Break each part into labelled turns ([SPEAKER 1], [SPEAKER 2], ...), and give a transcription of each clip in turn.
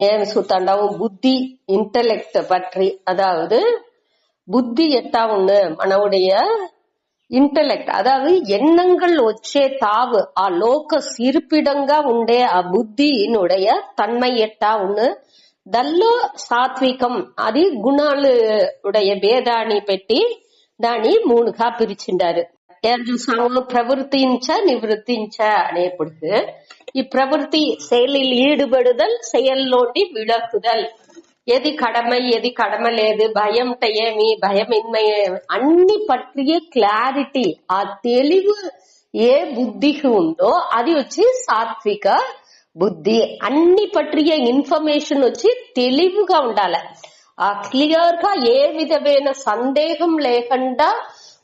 [SPEAKER 1] ఏమి చూస్తాండాము புத்தி ఇంటలెక్ట్ பற்றி. அதாவது புத்தி ఎట్టా ఉన్న మనவுடைய ఇంటలెక్ట్, అதாவது ఎన్నంగల్ వచ్చే తావు ఆ లోక సిరిపిడంగా ఉండే ఆ బుద్ధినుடைய తన్మై ఎట్టా ఉన్న దల్లో సాత్వికం అది గుణాలు ఉடைய భేదాన్ని పెట్టి దాన్ని మూడుగా పిరిచిండారు. ఏం చూసాము, ప్రవర్తించ నివృత్తించ అనేప్పుడు ఈ ప్రవృత్తి செயலில் ஈடுபடுதல், செயல்లోండి విలకుదల్, எது கடமை எது கடமை లేదు, భయంట ఏమి భయమిన్மை అన్ని పట్టియ క్లారిటీ ఆ తెలివి ఏ బుద్ధికి ఉందో అది వచ్చి సాత్విక బుద్ధి. అన్ని పట్టియ ఇన్ఫర్మేషన్ వచ్చి తెలివిగా ఉండాలి. ఆ క్లియర్ గా ఏ విధమైన సందేహం లేకుండా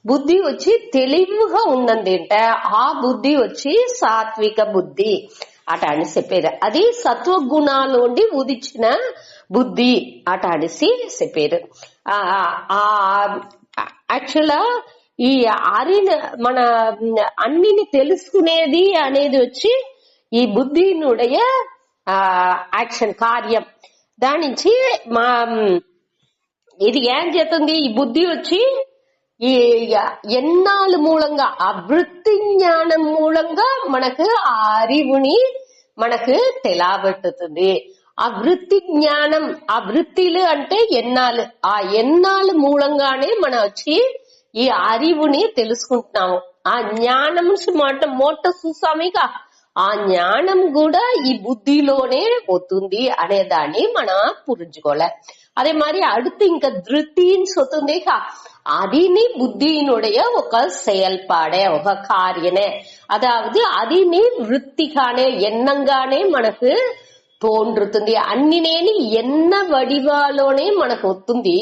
[SPEAKER 1] బుద్ధి వచ్చి తెలివిగా ఉన్నదంటే ఆ బుద్ధి వచ్చి సాత్విక బుద్ధి అట అని చెప్పారు. అది సత్వగుణాలోండి ఉదిచిన బుద్ధి అట అనేసి చెప్పారు. యాక్చువల్గా ఈ మన అన్నిని తెలుసుకునేది అనేది వచ్చి ఈ బుద్ధినుடைய యాక్షన్ కార్యం. దాని నుంచి ఇది ఏం చేస్తుంది, ఈ బుద్ధి వచ్చి ఈ ఎన్నాళ్ళు మూలంగా ఆ వృత్తి జ్ఞానం మూలంగా మనకు ఆ అరివుని మనకు తెలబెట్టుతుంది. ఆ వృత్తి జ్ఞానం, ఆ వృత్తిలు అంటే ఎన్నాళ్ళు, ఆ ఎన్నాళ్ళు మూలంగానే మనం వచ్చి ఈ అరివుని తెలుసుకుంటున్నాము. ఆ జ్ఞానం మాట మోట చూసామిగా, ఆ జ్ఞానం కూడా ఈ బుద్ధిలోనే పోతుంది అనే దాన్ని మనం పురించుకోలే. அதே மாதிரி அடுத்து இங்க திருத்தின்னு சொல்லுங்க, அதினி புத்தியினுடைய ఒక செயல்பாடே ఒక కార్యనే. అதாவது అదిని వృత్తిగానే ఎన్నంగానే మనకు తోండుతుంది. అన్నినేని ఎన్న వడివాలోనే మనకు వస్తుంది.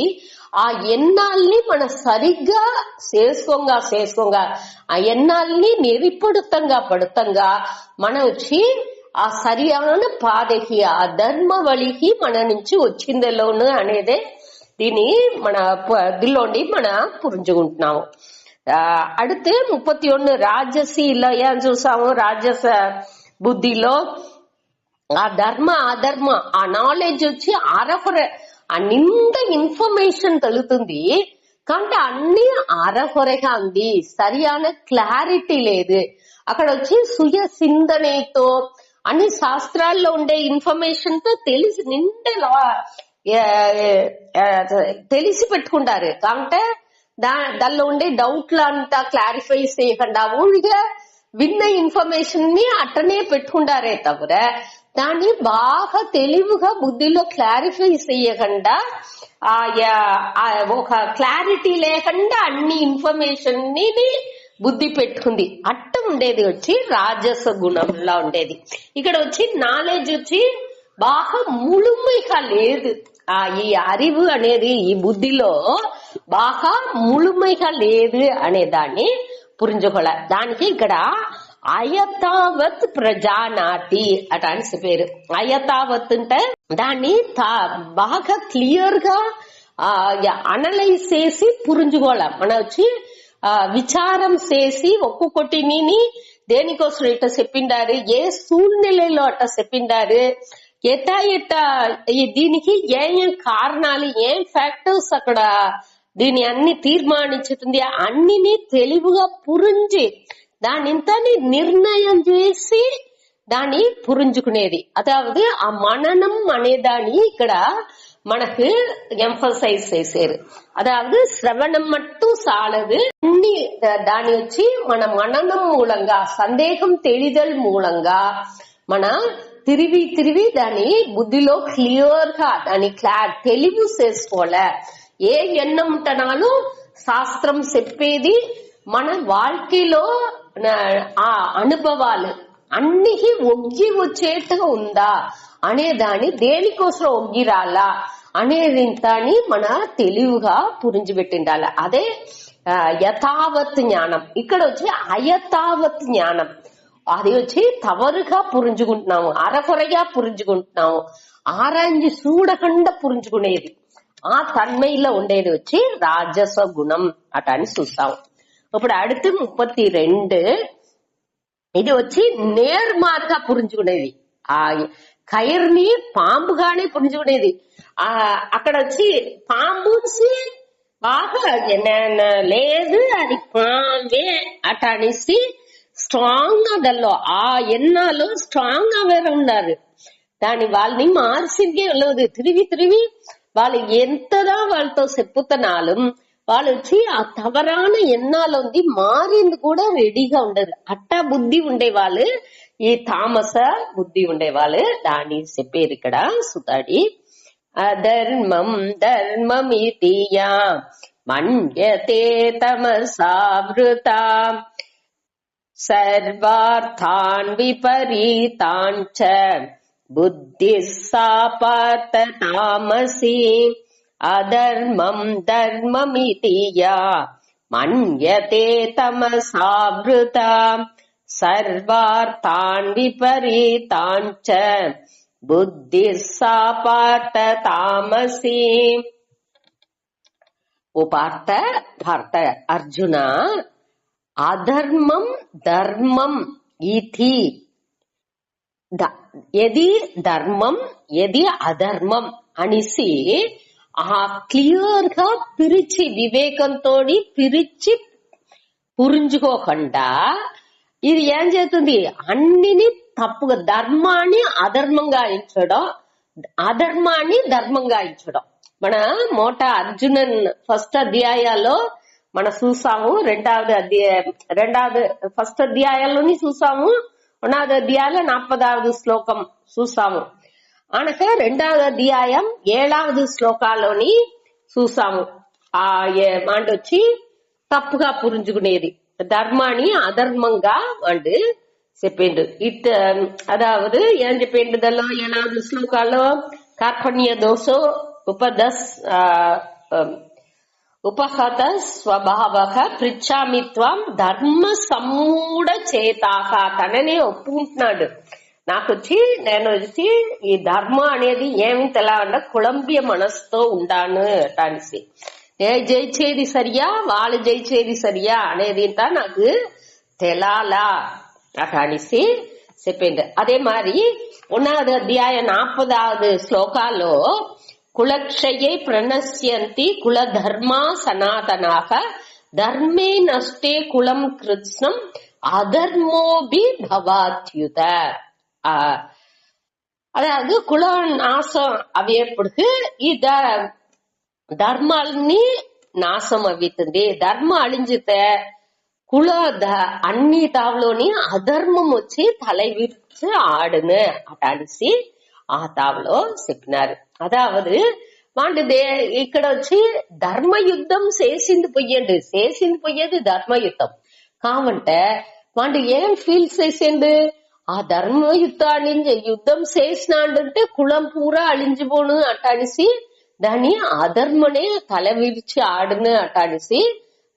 [SPEAKER 1] ఆ ఎన్నాల్ని మన సరిగ్గా చేసుకోగా ఆ ఎన్నాల్ని నెరిపడుతంగా పడుతంగా మన వచ్చి ఆ సరియాన పాదకి ఆ ధర్మ వழிకి మన నుంచి వచ్చిందలోను అనేదే దీన్ని మన దిల్లోండి మన పురించుకుంటున్నాము. அடுத்து 31 రాజసీలో ఏం చూసాము, రాజస బుద్ధిలో ఆ ధర్మ అధర్మ ఆ నాలెడ్జ్ వచ్చి అరఫర నిండా ఇన్ఫర్మేషన్ కలుగుతుంది. కాబట్టి అన్ని అరఫొరగా ఉంది, సరియాన క్లారిటీ లేదు. అక్కడ వచ్చి సుయ సిందనేతో అన్ని శాస్త్రాల్లో ఉండే ఇన్ఫర్మేషన్ తో తెలిసి నిండా తెలిసి పెట్టుకుంటారు. కాబట్టి దానిలో ఉండే డౌట్లు అంతా క్లారిఫై చేయకుండా ఊరిగా విన్న ఇన్ఫర్మేషన్ ని అట్టనే పెట్టుకుంటారే తవిర దాన్ని బాగా తెలివిగా బుద్ధిలో క్లారిఫై చేయకుండా ఒక క్లారిటీ లేకుండా అన్ని ఇన్ఫర్మేషన్ ని బుద్ధి పెట్టుకుంది. అట్ట ఉండేది వచ్చి రాజస గుణంలో ఉండేది. ఇక్కడ వచ్చి నాలెడ్జ్ వచ్చి బాగా ముಳುமைగా లేదు. ఈ అరివు అనేది ఈ బుద్ధిలో బాగా ముಳುமைగా లేదు అనే దాన్ని పురించుకోలే. దానికి ఇక్కడ అయతావత్ ప్రజానాతి అట అని పేరు. అయతావత్ అంటే దాన్ని బాగా క్లియర్ గా అనలైజ్ చేసి పురించుకోలే. మన వచ్చి విచారం చేసి ఒక్కొక్కటిని దేనికోసం ఇట్ట చెప్పిండారు, ఏ సూழ்நிலைలో అట్ట చెప్పిండారు, ఎట్టా దీనికి ఏం కారణాలు, ఏం ఫ్యాక్టర్స్ అక్కడ దీని అన్ని తీర్మానించుతుంది అన్నిని తెలివిగా పురించి దానింతని నిర్ణయం చేసి దాన్ని పురించుకునేది. అதாவது ఆ మననం అనేదాన్ని ఇక్కడ మనకు ఎంఫసైజ్ చేశారు. అதாவது శ్రవణం మట్టు సాలదు, అన్ని దాని వచ్చి మన మననం మూలంగా సందేహం తెలిదల్ మూలంగా మన తిరిగి దాని బుద్ధిలో క్లియర్ గా దాని తెలివి చేసుకోలే. ఏ ఎన్నంటనాలు శాస్త్రం చెప్పేది మన வாழ்க்கைలో ఆ అనుభవాలు అన్ని ఒగ్గి వచ్చేట్టుగా ఉందా అనే దాన్ని దేనికోసం ఒగ్గిరాలా అనేది దాన్ని మన తెలివిగా పురించిపెట్టిండాలి. అదే యథావత్ జ్ఞానం. ఇక్కడ వచ్చి అయథావత్ జ్ఞానం, అది వచ్చి తవరుగా పురించుకుంటున్నాము, అరకొరగా పురించుకుంటున్నాము, ఆరాంజి చూడకుండా పురించుకునేది ఆ తన్మయిలో ఉండేది వచ్చి రాజస గుణం అట అని చూస్తాము. ఇప్పుడు அடுத்து 32 ఇది వచ్చి నేర్మార్గా పురించుకునేది. ఆ కైర్ని పాంపుగానే పుంజుకునేది. అక్కడ వచ్చి పాంబుసి బాగా లేదు అది పాంబే అట అనేసి స్ట్రాంగ్ గా దానిలో ఆ ఎన్నాలో స్ట్రాంగ్ గా వేరే ఉన్నారు. దాని వాళ్ళని మార్సిందే వెళ్ళదు. తిరిగి వాళ్ళు ఎంతదా వాళ్ళతో చెప్పుతున్నాலும் వాళ్ళు వచ్చి ఆ తవరాన ఎన్నాలో ఉంది మారింది కూడా రెడీగా ఉండదు. అట్టా బుద్ధి ఉండేవాళ్ళు, ఈ తామస బుద్ధి ఉండేవాళ్ళు. దాన్ని చెప్పేది ఇక్కడ సుతాడి. అధర్మం ధర్మమితియా మన్యతే తమసావృత సర్వార్థాన్ విపరీతాన్ చ బుద్ధిః సా పార్థ తామసి. అధర్మం ధర్మమితియా మన్యతే తమసావృత సర్వార్థాన్ విపరీతాన్ చ బుద్ధిః సా పార్థ తామసి. ఓ పార్థ, భారత అర్జున, అధర్మం ధర్మం ఇతి, ఎది ధర్మం ఎది అధర్మం అనేసి ఆ క్లియర్ గా పిరిచి వివేకంతో పిరిచి పురించుకోకుండా ఇది ఏం చేస్తుంది, అన్నిని తప్పుగా ధర్మాన్ని అధర్మంగా ఎంచడం, అధర్మాన్ని ధర్మంగా ఎంచడం. మన మోట అర్జునన్ ఫస్ట్ అధ్యాయాల్లో మనం చూసాము. ఫస్ట్ అధ్యాయంలోని చూసాము. 1వ అధ్యాయం 40వ శ్లోకం చూసాము. అనక 2వ అధ్యాయం 7వ శ్లోకాల్లోని చూసాము. ఆ మాట వచ్చి తప్పుగా పురించుకునేది, ధర్మాన్ని అధర్మంగా వాళ్ళు చెప్పిండు. అదావదు ఏం చెప్పిండు దానిలో 7వ శ్లోకాల్లో కార్పణ్య దోషో ఉపహత స్వభావ పృచ్ఛామిత్వం ధర్మ సమ్మూఢ చేతాక. తననే ఒప్పుకుంటున్నాడు. నేను వచ్చి ఈ ధర్మ అనేది ఏమి తెలవకుండా కుళంబియ మనసుతో ఉండాను అనేసి, జయించేది సరియా వాళ్ళు జయించేది సరియా అనేది నాకు తెలాలా అట అనేసి చెప్పింది. అదే మరి 1వ అధ్యాయం 40వ శ్లోకాల్లో కులక్షయే ప్రణశ్యంతి కుల ధర్మా సనాతనాః ధర్మే నష్టే కులం కృత్స్నం అధర్మోభి భవాత్యుత. அதாவது குல நாசம் அவையப்படுது. இந்த ధర్మాలని నాశం అవుతుంది. ధర్మం అழிంజిత కుల అన్ని తావులోని అధర్మం వచ్చి తల విరిచి ఆడును అటనిసి ఆ తావులో చెప్పినారు. అదావదు వాళ్ళు ఇక్కడ వచ్చి ధర్మయుద్ధం చేసింది పోయేది ధర్మయుద్ధం కావంటే వాళ్ళు ఏం ఫీల్ చేసిండు, ఆ యుద్ధం చేసినాడంటే కులం పూరా అழிంచిపోను అటనిసి దాన్ని అధర్మనే తల విరిచి ఆడును అటనిసి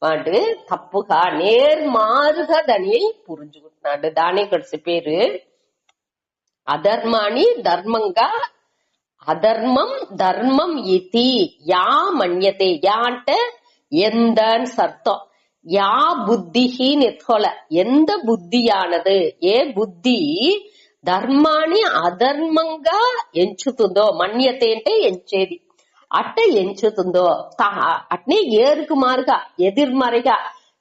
[SPEAKER 1] వాడు తప్పుగా నేర్మారుగా దాన్ని పురుంజుకుంటున్నాడు. దాని ఇక్కడ చెప్పారు అధర్మాన్ని ధర్మంగా, అధర్మం ధర్మం ఇతి యా మన్యతే. యా అంటే ఎందని అర్థం. యా బుద్ధి నెత్కోల ఎంత బుద్ధియానదు, ఏ బుద్ధి ధర్మాన్ని అధర్మంగా ఎంచుతుందో, మన్యతే అంటే ఎంచేది, అట్ట ఎంచుతుందో అట్నే ఏరుకు మారుగా ఎదిర్మరిగా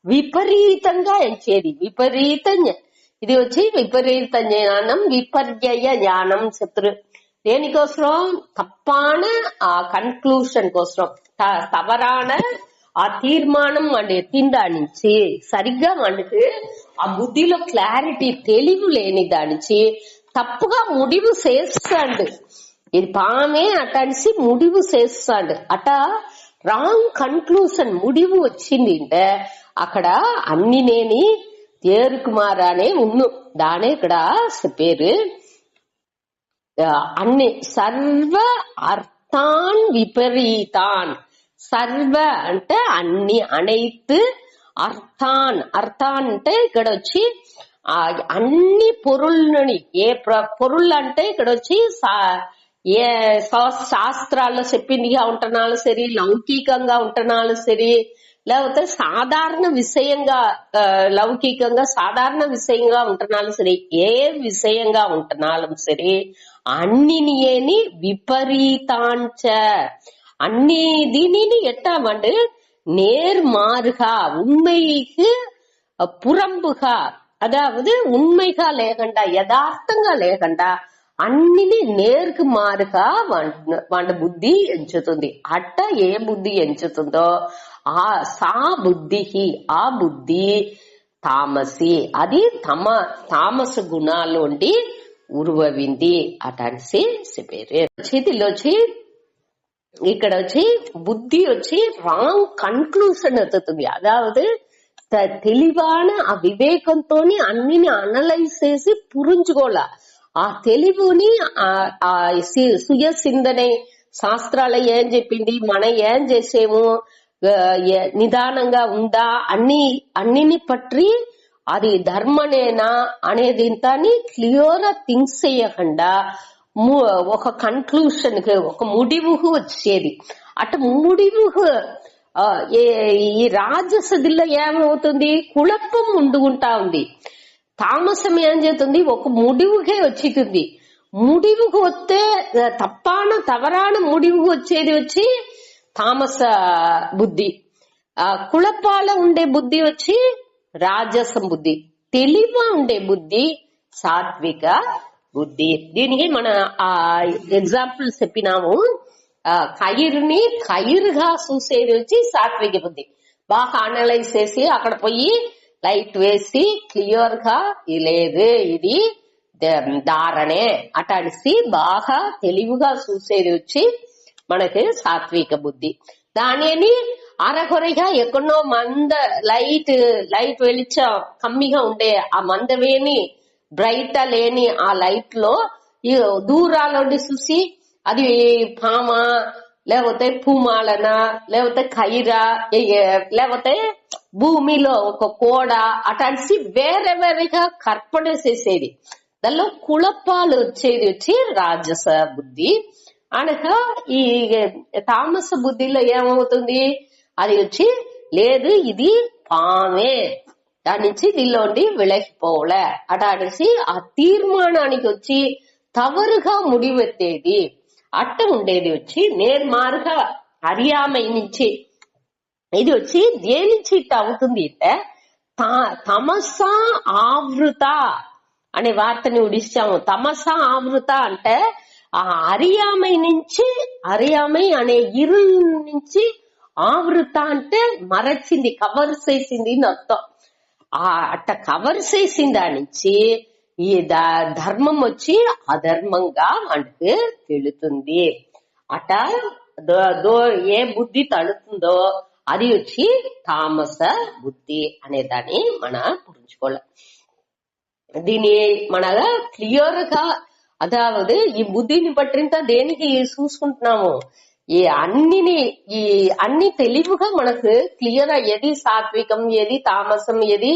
[SPEAKER 1] విపరీతంగా ఎంచేది. విపరీతం ఇది వచ్చి విపరీత జ్ఞానం, విపర్యయ జ్ఞానం చెప్తారు. దేనికోసం? తప్పాన ఆ కన్క్లూషన్ కోసం, తవరాన ఆ తీర్మానం వాడు ఎత్తిన దానించి సరిగ్గా మనకు ఆ బుద్ధిలో క్లారిటీ తెలివి లేని దానించి తప్పుగా ముడివు చేస్తాడు. ఇది పామే అటనిసి ముడివు చేస్తాడు. అట రాంగ్ కన్క్లూషన్ ముడివు వచ్చింది అంటే అక్కడ అన్ని నేని తేరుకుమారానే ఉన్ను. దానే ఇక్కడ పేరు అన్ని సర్వ అర్థాన్ విపరీతాన్. సర్వ అంటే అన్ని, అனைத்து అర్థాన్. అర్థాన్ అంటే ఇక్కడ వచ్చి అన్ని పొరుళ్ళని, ఏ పొరుళ్ళు అంటే ఇక్కడ వచ్చి ఏ శాస్త్రాల్లో చెప్పిందిగా ఉంటున్నాళ్ళు సరి, లౌకికంగా ఉంటున్నాళ్ళు సరి, లేకపోతే సాధారణ విషయంగా లౌకికంగా సాధారణ విషయంగా ఉంటున్నాலும் సరే, ఏ విషయంగా ఉంటున్నాலும் సరే, అన్నిని విపరీతాంచ అన్ని దీనిని எட்டாமண்டு நேர்மாறுகா உண்மைக்கு புறம்புகா, அதாவது உண்மைగా లేకుండా యథార్థంగా లేకుండా అన్నిని నేర్కు మారుగా వాళ్ళ బుద్ధి ఎంచుతుంది. అట్ట ఏ బుద్ధి ఎంచుతుందో సా బుద్ధి, ఆ బుద్ధి తామసి, అది తామస గుణాలుండి ఉరువవింది అటనిసి చెప్పారు. దీనిలో వచ్చి ఇక్కడ వచ్చి బుద్ధి వచ్చి రాంగ్ కన్క్లూషన్ ఎత్తుతుంది. అదావదు తెలివాన ఆ వివేకంతో అన్నిని అనలైజ్ చేసి పురించుకోవాల. ఆ తెలివిని ఆ సుయ సిందనే శాస్త్రాలు ఏం చెప్పింది, మనం ఏం చేసేము, నిదానంగా ఉందా, అన్నిని పట్టి అది ధర్మనేనా అనేది ఇంతని క్లియర్ థింక్ చేయకుండా ఒక కన్క్లూషన్ కి ఒక ముడివుకు వచ్చేది. అట ముడివుకు ఈ రాజసదిలో ఏమవుతుంది, కుళప్పం ఉండుకుంటా ఉంది. తామసం ఏం చేస్తుంది, ఒక ముడివుకే వచ్చింది. ముడివుకు వస్తే తవరాన ముడివుకు వచ్చేది వచ్చి తామస బుద్ధి. కుళపాల ఉండే బుద్ధి వచ్చి రాజసం బుద్ధి. తెలివ ఉండే బుద్ధి సాత్విక బుద్ధి. దీనికి మన ఆ ఎగ్జాంపుల్ చెప్పినాము. కయిర్ని కయిర్గా చూసేది వచ్చి సాత్విక బుద్ధి. బాగా అనలైజ్ చేసి అక్కడ పోయి లైట్ వేసి క్లియర్ గా లేదు ఇది దారణే అటడిసి బాగా తెలివిగా చూసేది వచ్చి మనకి సాత్విక బుద్ధి. దానిని అరకొరగా ఎక్కడో మంద లైట్ వెలిచం కమ్మిగా ఉండే ఆ మందవేని బ్రైట్ లేని ఆ లైట్ లో ఈ దూరాలోండి చూసి అది పామ, లేకపోతే పూమాలన, లేకపోతే కైరా, లేకపోతే భూమిలో ఒక కోడ అటడిసి వేరే వేరేగా కర్పణ చేసేది. దానిలో కుళపాలు వచ్చేది వచ్చి రాజస బుద్ధి. అనగా ఈ తామస బుద్ధిలో ఏమవుతుంది, అది వచ్చి లేదు ఇది పామే, దాని నుంచి దీనిలోండి విలగిపోలే అటడిసి ఆ తీర్మానానికి వచ్చి తవరుగా ముడివెత్తేది. అట్ట ఉండేది వచ్చి నేర్మారుగా అరియామై నుంచి. ఇది వచ్చి దేని నుంచి ఇట్ట అవుతుంది అంటే తమస ఆవృత అనే వార్తని ఉడిస్తాము. తమస ఆవృత అంటే ఆ అరియామై అనే ఇరుల్ నుంచి ఆవృత అంటే మరచింది, కవర్ చేసింది అని అర్థం. అట్ట కవర్ చేసిన దాని నుంచి ఈ ధర్మం వచ్చి అధర్మంగా మనకు తెలుతుంది. అట ఏ బుద్ధి తడుతుందో అది వచ్చి తామస బుద్ధి అనే దాన్ని మన పురించుకోవాలి. దీని మన క్లియర్ గా అదావదు ఈ బుద్ధిని పట్టింత దేనికి చూసుకుంటున్నాము, ఈ అన్ని తెలివిగా మనకు క్లియర్ ఏది సాత్వికం, ఏది తామసం, ఏది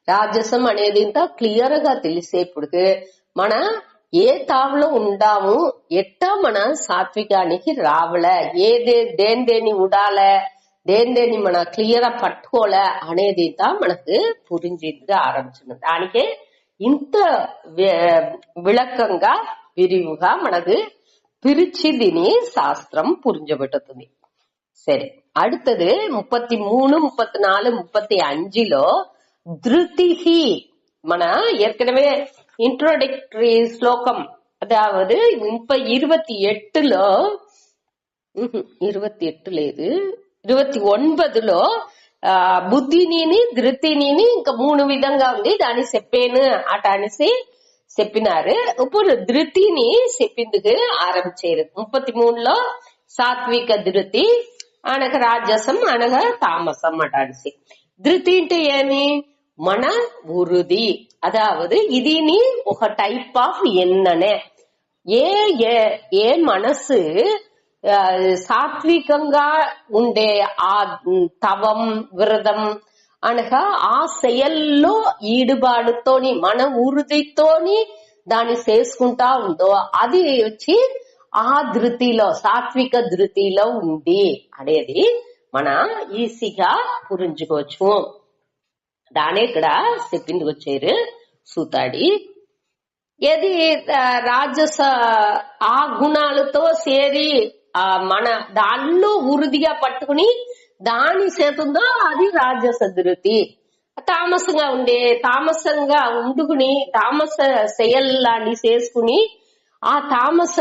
[SPEAKER 1] రాజసం అనేది ఇంత క్లియర్ గా తెలిసేప్పుడు మన ఏ తావులో ఉండాము, ఎట్టా మన సాత్వికానికి రావలే, దేని ఉడాలే, దేని మన క్లియర్ పట్టుకోలే అనేది మనకు పురించేదిగా ఆరంభించింది. దానికే ఇంత విளக்கంగా విరివుగా మనకు பிரிச்சு దీని శాస్త్రం పురించబెట్టుతుంది. సరే, அடுத்தது 33, 34, 35లో ధృతిహి మన ఏற்கனவே ఇంట్రోడక్టరీ శ్లోకం, అదావదు 28లో 28 లేదు 29లో బుద్ధిని ధృతిని ఇంకా 3 విధంగా ఉంది, దాన్ని చెప్పాను అట అనేసి చెప్పినారు. ఇప్పుడు ధృతిని చెప్పిందుకు ఆరంభించారు. 33లో సాత్విక ధృతి అనగా రాజసం అనగా తామసం అట అనేసి. ధృతి అంటే ఏమి, మన ఉరుది, అదావదు ఇదిని ఒక టైప్ ఆఫ్ ఎన్ననే. ఏ మనసు సాత్వికంగా ఉండే ఆ తవం వ్రతం అనగా ఆ శయల్లో ఈడుబాటుతోని మన ఉరుదితోని దాన్ని చేసుకుంటా ఉందో అది వచ్చి ఆ ధృతిలో సాత్విక ధృతిలో ఉంది అనేది మనం ఈజీగా పురించుకోవచ్చు. దానే ఇక్కడ చెప్పింది వచ్చారు సూతాడి. ఏది రాజస ఆ గుణాలతో సేరి మన దానిలో ఉరుదిగా పట్టుకుని దాని చేతుందో అది రాజస ధృతి. తామసంగా ఉండుకుని తామస செயల్లాంటి చేసుకుని ఆ తామస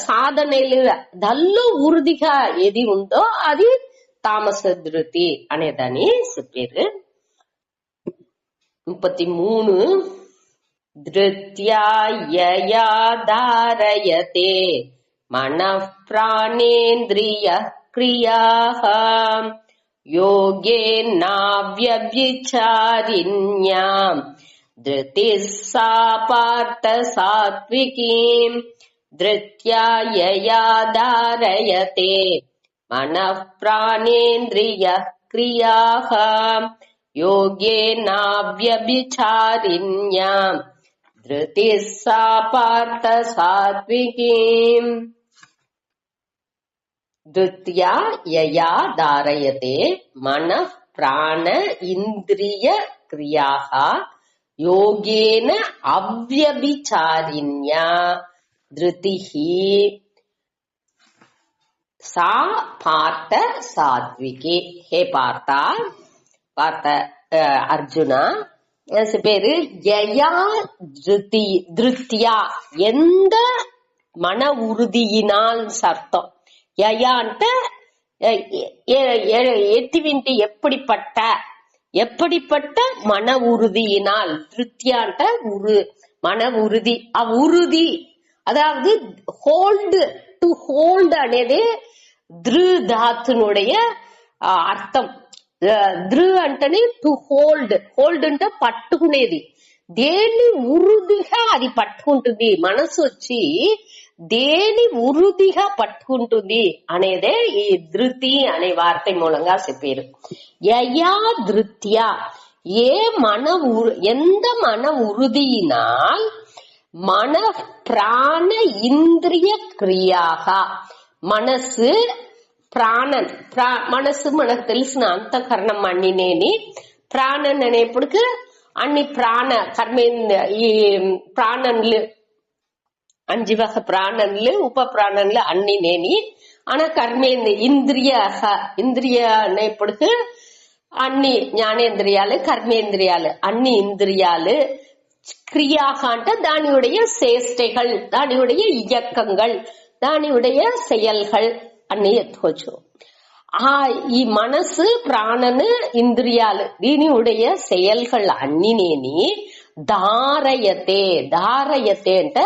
[SPEAKER 1] సాధనలు దానిలో ఉరుదిగా ఏది ఉందో అది తామస ధృతి అనేదాన్ని చెప్పారు. 33 ధృత్యాయయా ధారయతే మనః ప్రాణేంద్రియ క్రియాః యోగేనావ్యభిచారిణ్యా ధృతిః సా పార్థ సాత్వికీం. ధృత్యాయయా ధారయతే మనః ప్రాణేంద్రియ క్రియాః యోగేనావ్యభిచారిణ్యా ధృతిః సా పార్థ సాత్వికీం. ధృత్యా యయా ధారయతే మనః ప్రాణ ఇంద్రియ క్రియాః యోగేన అవ్యభిచారిణ్యా ధృతిః సా పార్థ సాత్వికి. హే పార్థ அர்ஜுன பேரு யயா திருத்தியா எந்த மன உறுதியினால் அர்த்தம். யயான்ட்ட எட்டிவின்ட்டு எப்படிப்பட்ட மன உறுதியினால். திருத்தியான்ட்ட மன உறுதி. உறுதி அதாவது ஹோல்டு டு ஹோல்டு అనేది ధృ ధాతునుடைய అర్థం. ధృ అంటేనే టు హోల్డ్. హోల్డ్ అంటే పట్టుకునేది. దేని ఉరుదిగా అది పట్టుకుంటుంది. మనసు వచ్చి దేని ఉరుదిగా పట్టుకుంటుంది అనేదే ఈ ధృతి అనే వార్త మూలంగా చెప్పారు. యయా ధృత్యా எந்த மன உறுதியினால் மன பிராண இந்திரிய கிரியாக మనసు ప్రాణన్ మనసు మనకు తెలిసిన అంతఃకరణం అన్నినేని. ప్రాణన్ అనేప్పటికి అన్ని ప్రాణ కర్మేంద్ర ఈ ప్రాణన్లు 5 வகை ప్రాణన్లు ఉప ప్రాణన్లు అన్నినేని. ஆனா కర్మేంద్ర ఇంద్రియ అనేప్పటికి అన్ని ஞானேந்திரிయాలు కర్మేంద్రియాలు అన్ని ఇంద్రియాలు. క్రియాக అంటే దానిயுடைய சேஷ்டைகள், దానిயுடைய இயக்கங்கள், దానిயுடைய செயல்கள் అన్ని ఎత్తుకోవచ్చు. ఈ మనసు ప్రాణను ఇంద్రియాలు దీనియుடைய செயல்கள் అన్నినేని தாரயத்தே అంటే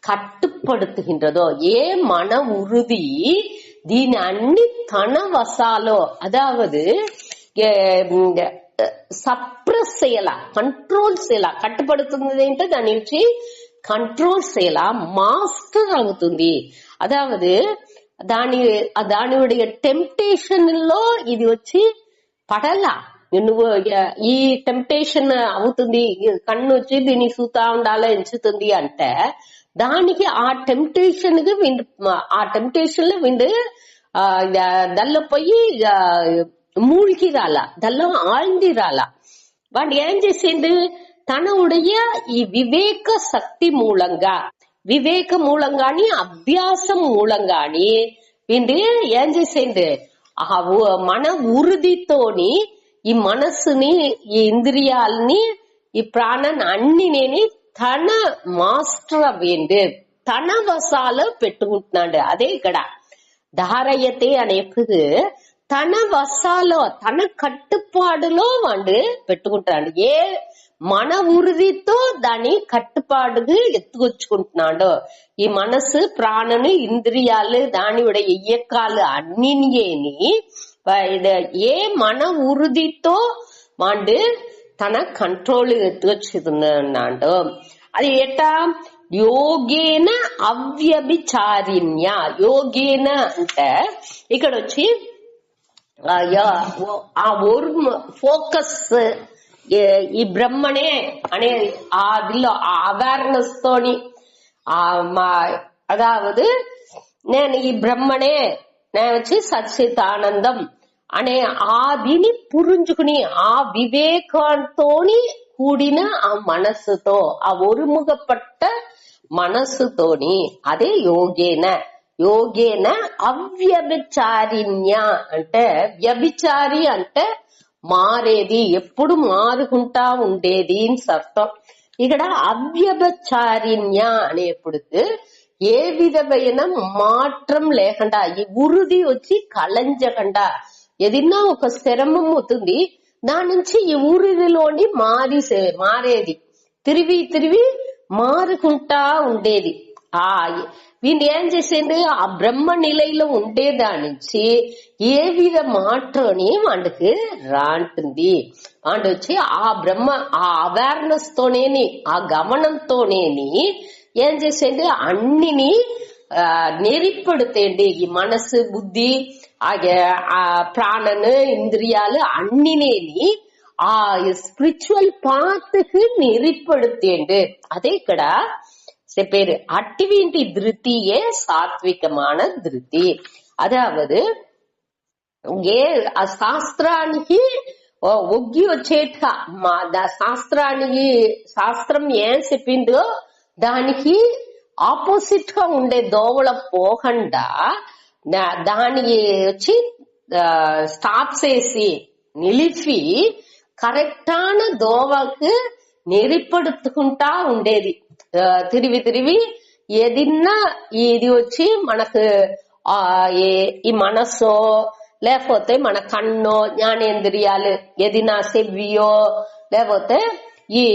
[SPEAKER 1] కట్టుపడుతుகின்றதோ. ఏ మన ఉరుది దీని అన్ని తన వసాలో అదావదు సప్రెస్ చేయలా, కంట్రోల్ చేయలా. కట్టుపడుతున్నది ఏంటో దాని నుంచి కంట్రోల్ చేయలా, మాస్టర్ అవుతుంది. అదావదు దానియుடைய టెంప్టేషన్ లో ఇది వచ్చి పడలా. నువ్వు ఈ టెంప్టేషన్ అవుతుంది, కన్ను వచ్చి దీన్ని చూతా ఉండాలో ఎంచుతుంది అంటే దానికి ఆ టెంప్టేషన్ లో విండు దల్లో పోయి మూழ்கி రాలా, దల్లో ఆழ்ంది రాలా. వాడు ఏం చేసిండు, తనవుடைய ఈ వివేక శక్తి మూలంగా, వివేక మూలంగాని అభ్యాసం మూలంగాని వీండు ఏం చేసిండు, ఆ మన ఉరుదితోని ఈ మనస్సుని ఈ ఇంద్రియాలని ఈ ప్రాణాన్ని అన్నినేని తన మాస్టర్ అవ్వేండు, తన వసాలో పెట్టుకుంటున్నాడు. అదే ఇక్కడ ధారయతే అనేప్పుడు తన వసాలో తన కట్టుపాడులో వాడు పెట్టుకుంటున్నాడు. ఏ మన ఉరుదితో దాని కట్టుపాడుకు ఎత్తుకొచ్చుకుంటున్నాడు. ఈ మనసు ప్రాణను ఇంద్రియాలు దానియుடைய ఇయ్యకాలు అన్నిని ఏ మన ఉరుదితో వాడు తన కంట్రోల్ ఎత్తుకొచ్చుతున్నాడు. అది ఎట్టా, యోగేన అవ్యభిచారిణ్య. యోగేన అంటే ఇక్కడ వచ్చి ఆ ఫోకస్ ఈ బ్రహ్మనే అనే அதில் అవేర్నెస్ తోని అదావదు నేను ఈ బ్రహ్మనే నేను వచ్చి సచ్చిత్ ఆనందం అనే ఆదిని పురుంజుకుని ఆ వివేకంతోని కూడిన ఆ మనస్సుతో, ఆ ఒరుముగపట్ట మనస్సుతోని, అదే యోగేన. యోగేన అవ్యభిచారిణ్య అంటే, వ్యభిచారి అంటే మారేది, ఎప్పుడు మారుకుంటా ఉండేది అని అర్థం. ఇక్కడ అవ్యభిచారిణ్య అనేప్పటికి ఏ విధమైన మాత్రం లేకుండా, ఈ ఉరుది వచ్చి కళంజకుండా, ఏదన్నా ఒక స్థిరమం అవుతుంది, దాని నుంచి ఈ ఊరిలోని మారేది, తిరిగి మారుకుంటా ఉండేది. వీళ్ళు ఏం చేసేది, ఆ బ్రహ్మ నిలయలో ఉండేదాని నుంచి ఏ విధ మాత్రని వాడికి రాంటుంది. వాడు వచ్చి ఆ బ్రహ్మ, ఆ అవేర్నెస్ తోనేని, ఆ గమనంతోనేని ఏం చేసేది, అన్నిని నెరిపడుతేండి. ఈ మనసు, బుద్ధి, ఆ ప్రాణను, ఇంద్రియాలు అన్నినేని ఆ స్పిరిచువల్ పాత్ కు నెరిపడుతేండి. అదే ఇక్కడ చెప్పారు. అటువంటి திருத்தியே సాత్వికமான திருத்தி. అదావదు ఏ శాస్త్రానికి ఒగ్గి వచ్చేట, శాస్త్రానికి, శాస్త్రం ఏం చెప్పిందో దానికి ఆపోజిట్ గా ఉండే దోవల పోకుండా దానికి వచ్చి స్టాప్ చేసి నిలిపి కరెక్టాన దోవకు నెరిపడుతుకుంటా ఉండేది. తిరిగి ఏదిన్నా ఇది వచ్చి మనకు ఈ మనస్సో లేకపోతే మన కన్నో జ్ఞానేంద్రియాలు, ఏదినా చెవ్వియో లేకపోతే ఈ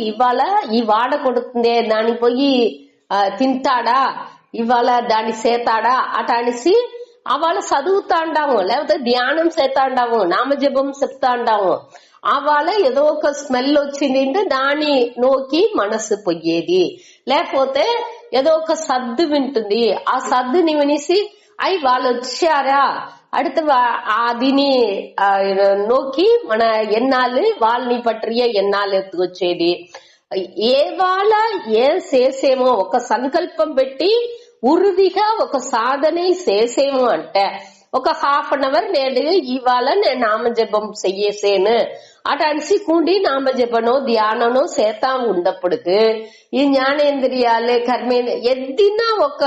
[SPEAKER 1] ఇవాళ ఈ వాడ కొడుతుందే దానికి పోయి తింటాడా, ఇవాళ దాన్ని చేతాడా అట అనేసి అవాళ చదువుతాండాము, లేకపోతే ధ్యానం చేతాండాము, నామజపం చెప్తాండాము. అవాళ ఏదో ఒక స్మెల్ వచ్చింది అంటే దాని నోకి మనసు పోయేది. లేకపోతే ఏదో ఒక సద్దు వింటుంది, ఆ సద్దుని వినేసి వాళ్ళు వచ్చారా அடுத்து అదిని నోకి మన ఎన్నాళ్ళు వాళ్ళని పట్టియ ఎన్నాళ్ళు ఎత్తుకొచ్చేది. ఏ వాళ్ళ ఏం చేసేమో ఒక సంకల్పం పెట్టి ఉరుదిగా ఒక సాధన చేసేమో అంటే ఒక హాఫ్ అన్ అవర్ నేను ఇవాళ నేను నామజపం చెయ్యేసేను అట అనిసి కూడి నామజపనో ధ్యాననో చేతా ఉండప్పటికి ఈ జ్ఞానేంద్రియాలే కర్మేంద్ర ఎద్దినా ఒక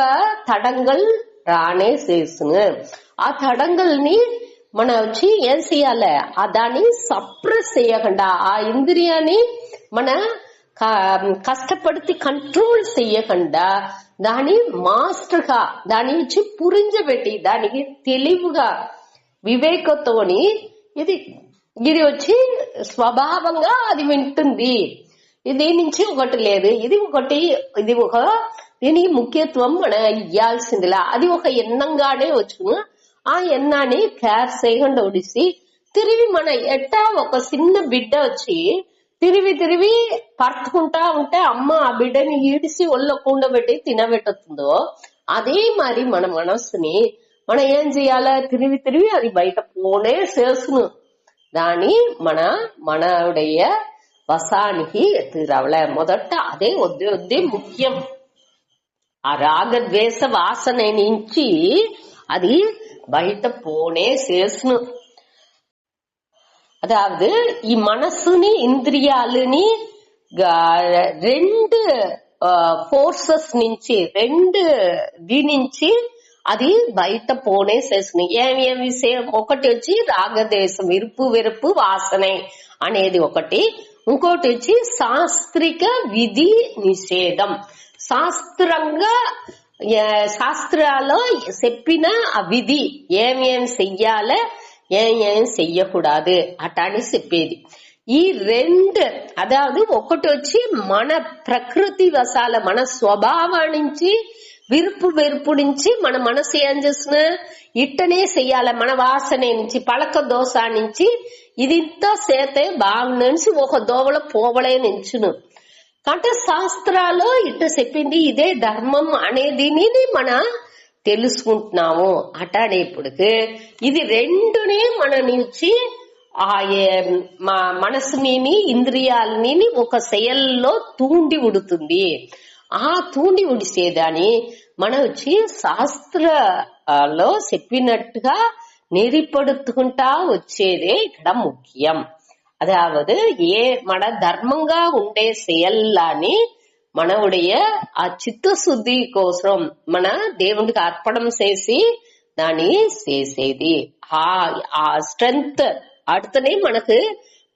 [SPEAKER 1] తడంగల్ రానే చేస్తును. ఆ తడంగల్ని మన వచ్చి ఏం చెయ్యాలి, దాన్ని సప్రెస్ చేయకుండా, ఆ ఇంద్రియాన్ని మన కష్టపడితే కంట్రోల్ చెయ్యకుండా దాని మాస్టర్ గా దాని నుంచి పురించబెట్టి దానికి తెలివిగా వివేకంతోని ఇది వచ్చి స్వభావంగా అది వింటుంది. ఇది నుంచి ఒకటి లేదు, ఇది ఒకటి, ఇది ఒక దీనికి ముఖ్యత్వం మన ఇయ్యాల్సిందిలా. అది ఒక ఎన్నంగానే వచ్చును. ఆ ఎన్నాన్ని కేర్ చేయకుండా ఉడిసి తిరిగి మన ఎట్టా ఒక చిన్న బిడ్డ వచ్చి తిరిగి పరుచుకుంటా ఉంటే అమ్మ ఆ బిడ్డని ఈడిసి ఒళ్ళో కూండబెట్టి తినబెట్టుతుందో అదే మరి మన మనస్సుని మనం ఏం చేయాలి, తిరిగి అది బయట పోనే చేస్తును. దాని మనடைய వసానికి ఎత్తురావలే. మొదట అదే వద్దే ముఖ్యం. ఆ రాగద్వేష వాసన నుంచి అది బయట పోనే చేస్తును. అదావదు ఈ మనస్సుని ఇంద్రియాలని రెండు ఫోర్సెస్ నుంచి దీని నుంచి అది బయట పోనే చేస్తుంది. ఏమి విషయం, ఒకటి వచ్చి రాగదేశం, ఇరుపు వెరుపు వాసనే అనేది ఒకటి. ఇంకోటి వచ్చి శాస్త్రిక విధి నిషేధం. శాస్త్రాల్లో చెప్పిన ఆ విధి ఏమేం చెయ్యాలే ఏం చెయ్యకూడదు అటాని చెప్పేది. ఈ రెండు అదావదు ఒకటి వచ్చి మన ప్రకృతి వశాల మన స్వభావం నుంచి వెరుపు నుంచి మన మనసు ఏం చేస్తున్నా ఇట్టనే చెయ్యాలి. మన వాసన నుంచి పలక దోష నుంచి ఇది ఇంత చేతే బాగుంది ఒక దోవల పోవలే నించును. అంటే శాస్త్రాలు ఇట్ట చెప్పింది ఇదే ధర్మం అనేదిని మన తెలుసుకుంటున్నాము. అటాడేప్పటికి ఇది రెండునే మన నుంచి మా మనసుని ఇంద్రియాలని ఒక శయల్లో తూండి ఉడుతుంది. ఆ తూండి ఉడిసేదాన్ని మన వచ్చి శాస్త్రలో చెప్పినట్టుగా నెరిపడుతుంటా వచ్చేదే ఇక్కడ ముఖ్యం. అదావదు ఏ మన ధర్మంగా ఉండే செயల్లాని మనవుடைய ఆ చిత్తశుద్ధి కోసం మన దేవునికి అర్పణం చేసి దాన్ని చేసేది. ఆ స్ట్రెంగ్త్ అడుతనే మనకు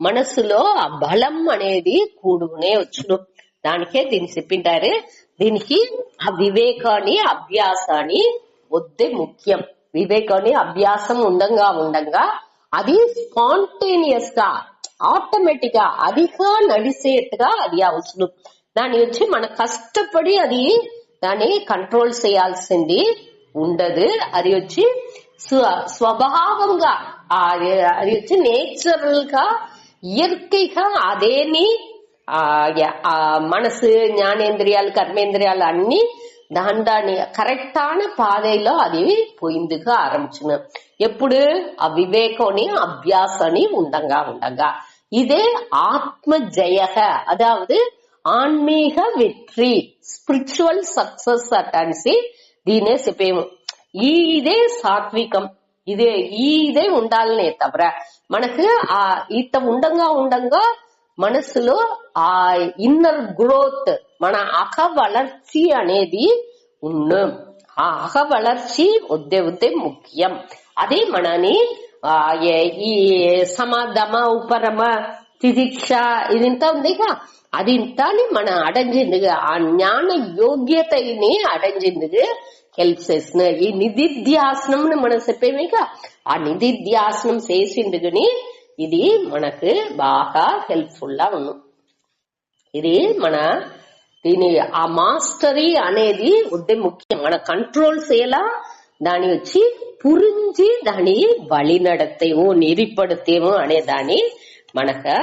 [SPEAKER 1] మనసులో ఆ బలం అనేది కూడుకునే వచ్చును. దానికే దీన్ని చెప్పింటారు. దీనికి ఆ వివేకాన్ని అభ్యాసాన్ని వద్దే ముఖ్యం. వివేకాన్ని అభ్యాసం ఉండంగా అది స్పాంటేనియస్ గా ఆటోమేటిక్ గా అదిగా నడిచేట్టుగా అది అవసరం. దాన్ని వచ్చి మన కష్టపడి అది దాన్ని కంట్రోల్ చేయాల్సింది ఉండదు. అది వచ్చి స్వభావంగా అది వచ్చి నేచురల్ గా ఇయற்கைగా అదేని మనసు ஞானேந்திரிయాలు కర్మేంద్రియాలు అన్ని దాని కరెక్టాன పాதைలో అది పోయిందుకు ఆరంభించిన ఎప్పుడు ఆ వివేకాన్ని అభ్యాసాన్ని ఉండంగా ఇదే ఆత్మ జయ అదావదు ఆన్మీக வெற்றி స్పిరిచువల్ సక్సెస్ అటన్సి దీనే చెప్పేము. ఇదే సాత్వికం. ఇదే ఉండాలనే తవర మనకు ఆ ఇత ఉండంగా మనసులో ఆ ఇన్నర్ గ్రోత్ మన అహ వளர்ச்சி అనేది ఉన్ను. ఆ అహ వளர்ச்சி వద్దే ముఖ్యం. అదే మనని ఈ సమాధమ ఉపరమ తిదీక్ష ఇదింతా ఉందిగా అదింతాని మన అடைஞ்சிందుకు ఆ జ్ఞాన యోగ్యతని అடைஞ்சிందుకు హెల్ప్ చేసిన ఈ నిధిధ్యాసనం మనం చెప్పేమేగా ఆ నిధిధ్యాసనం చేసిందుకుని ఇది మనకు బాగా హెల్ప్ఫుల్ గా ఉంది. ఇది మన దీని ఆ మాస్టరీ అనేది వద్దే ముఖ్యం. మన కంట్రోల్ చేయాల దాని వచ్చి పురించి దాని వழி நடத்தేమో నెరిపడతేమో అనే దాన్ని మనకు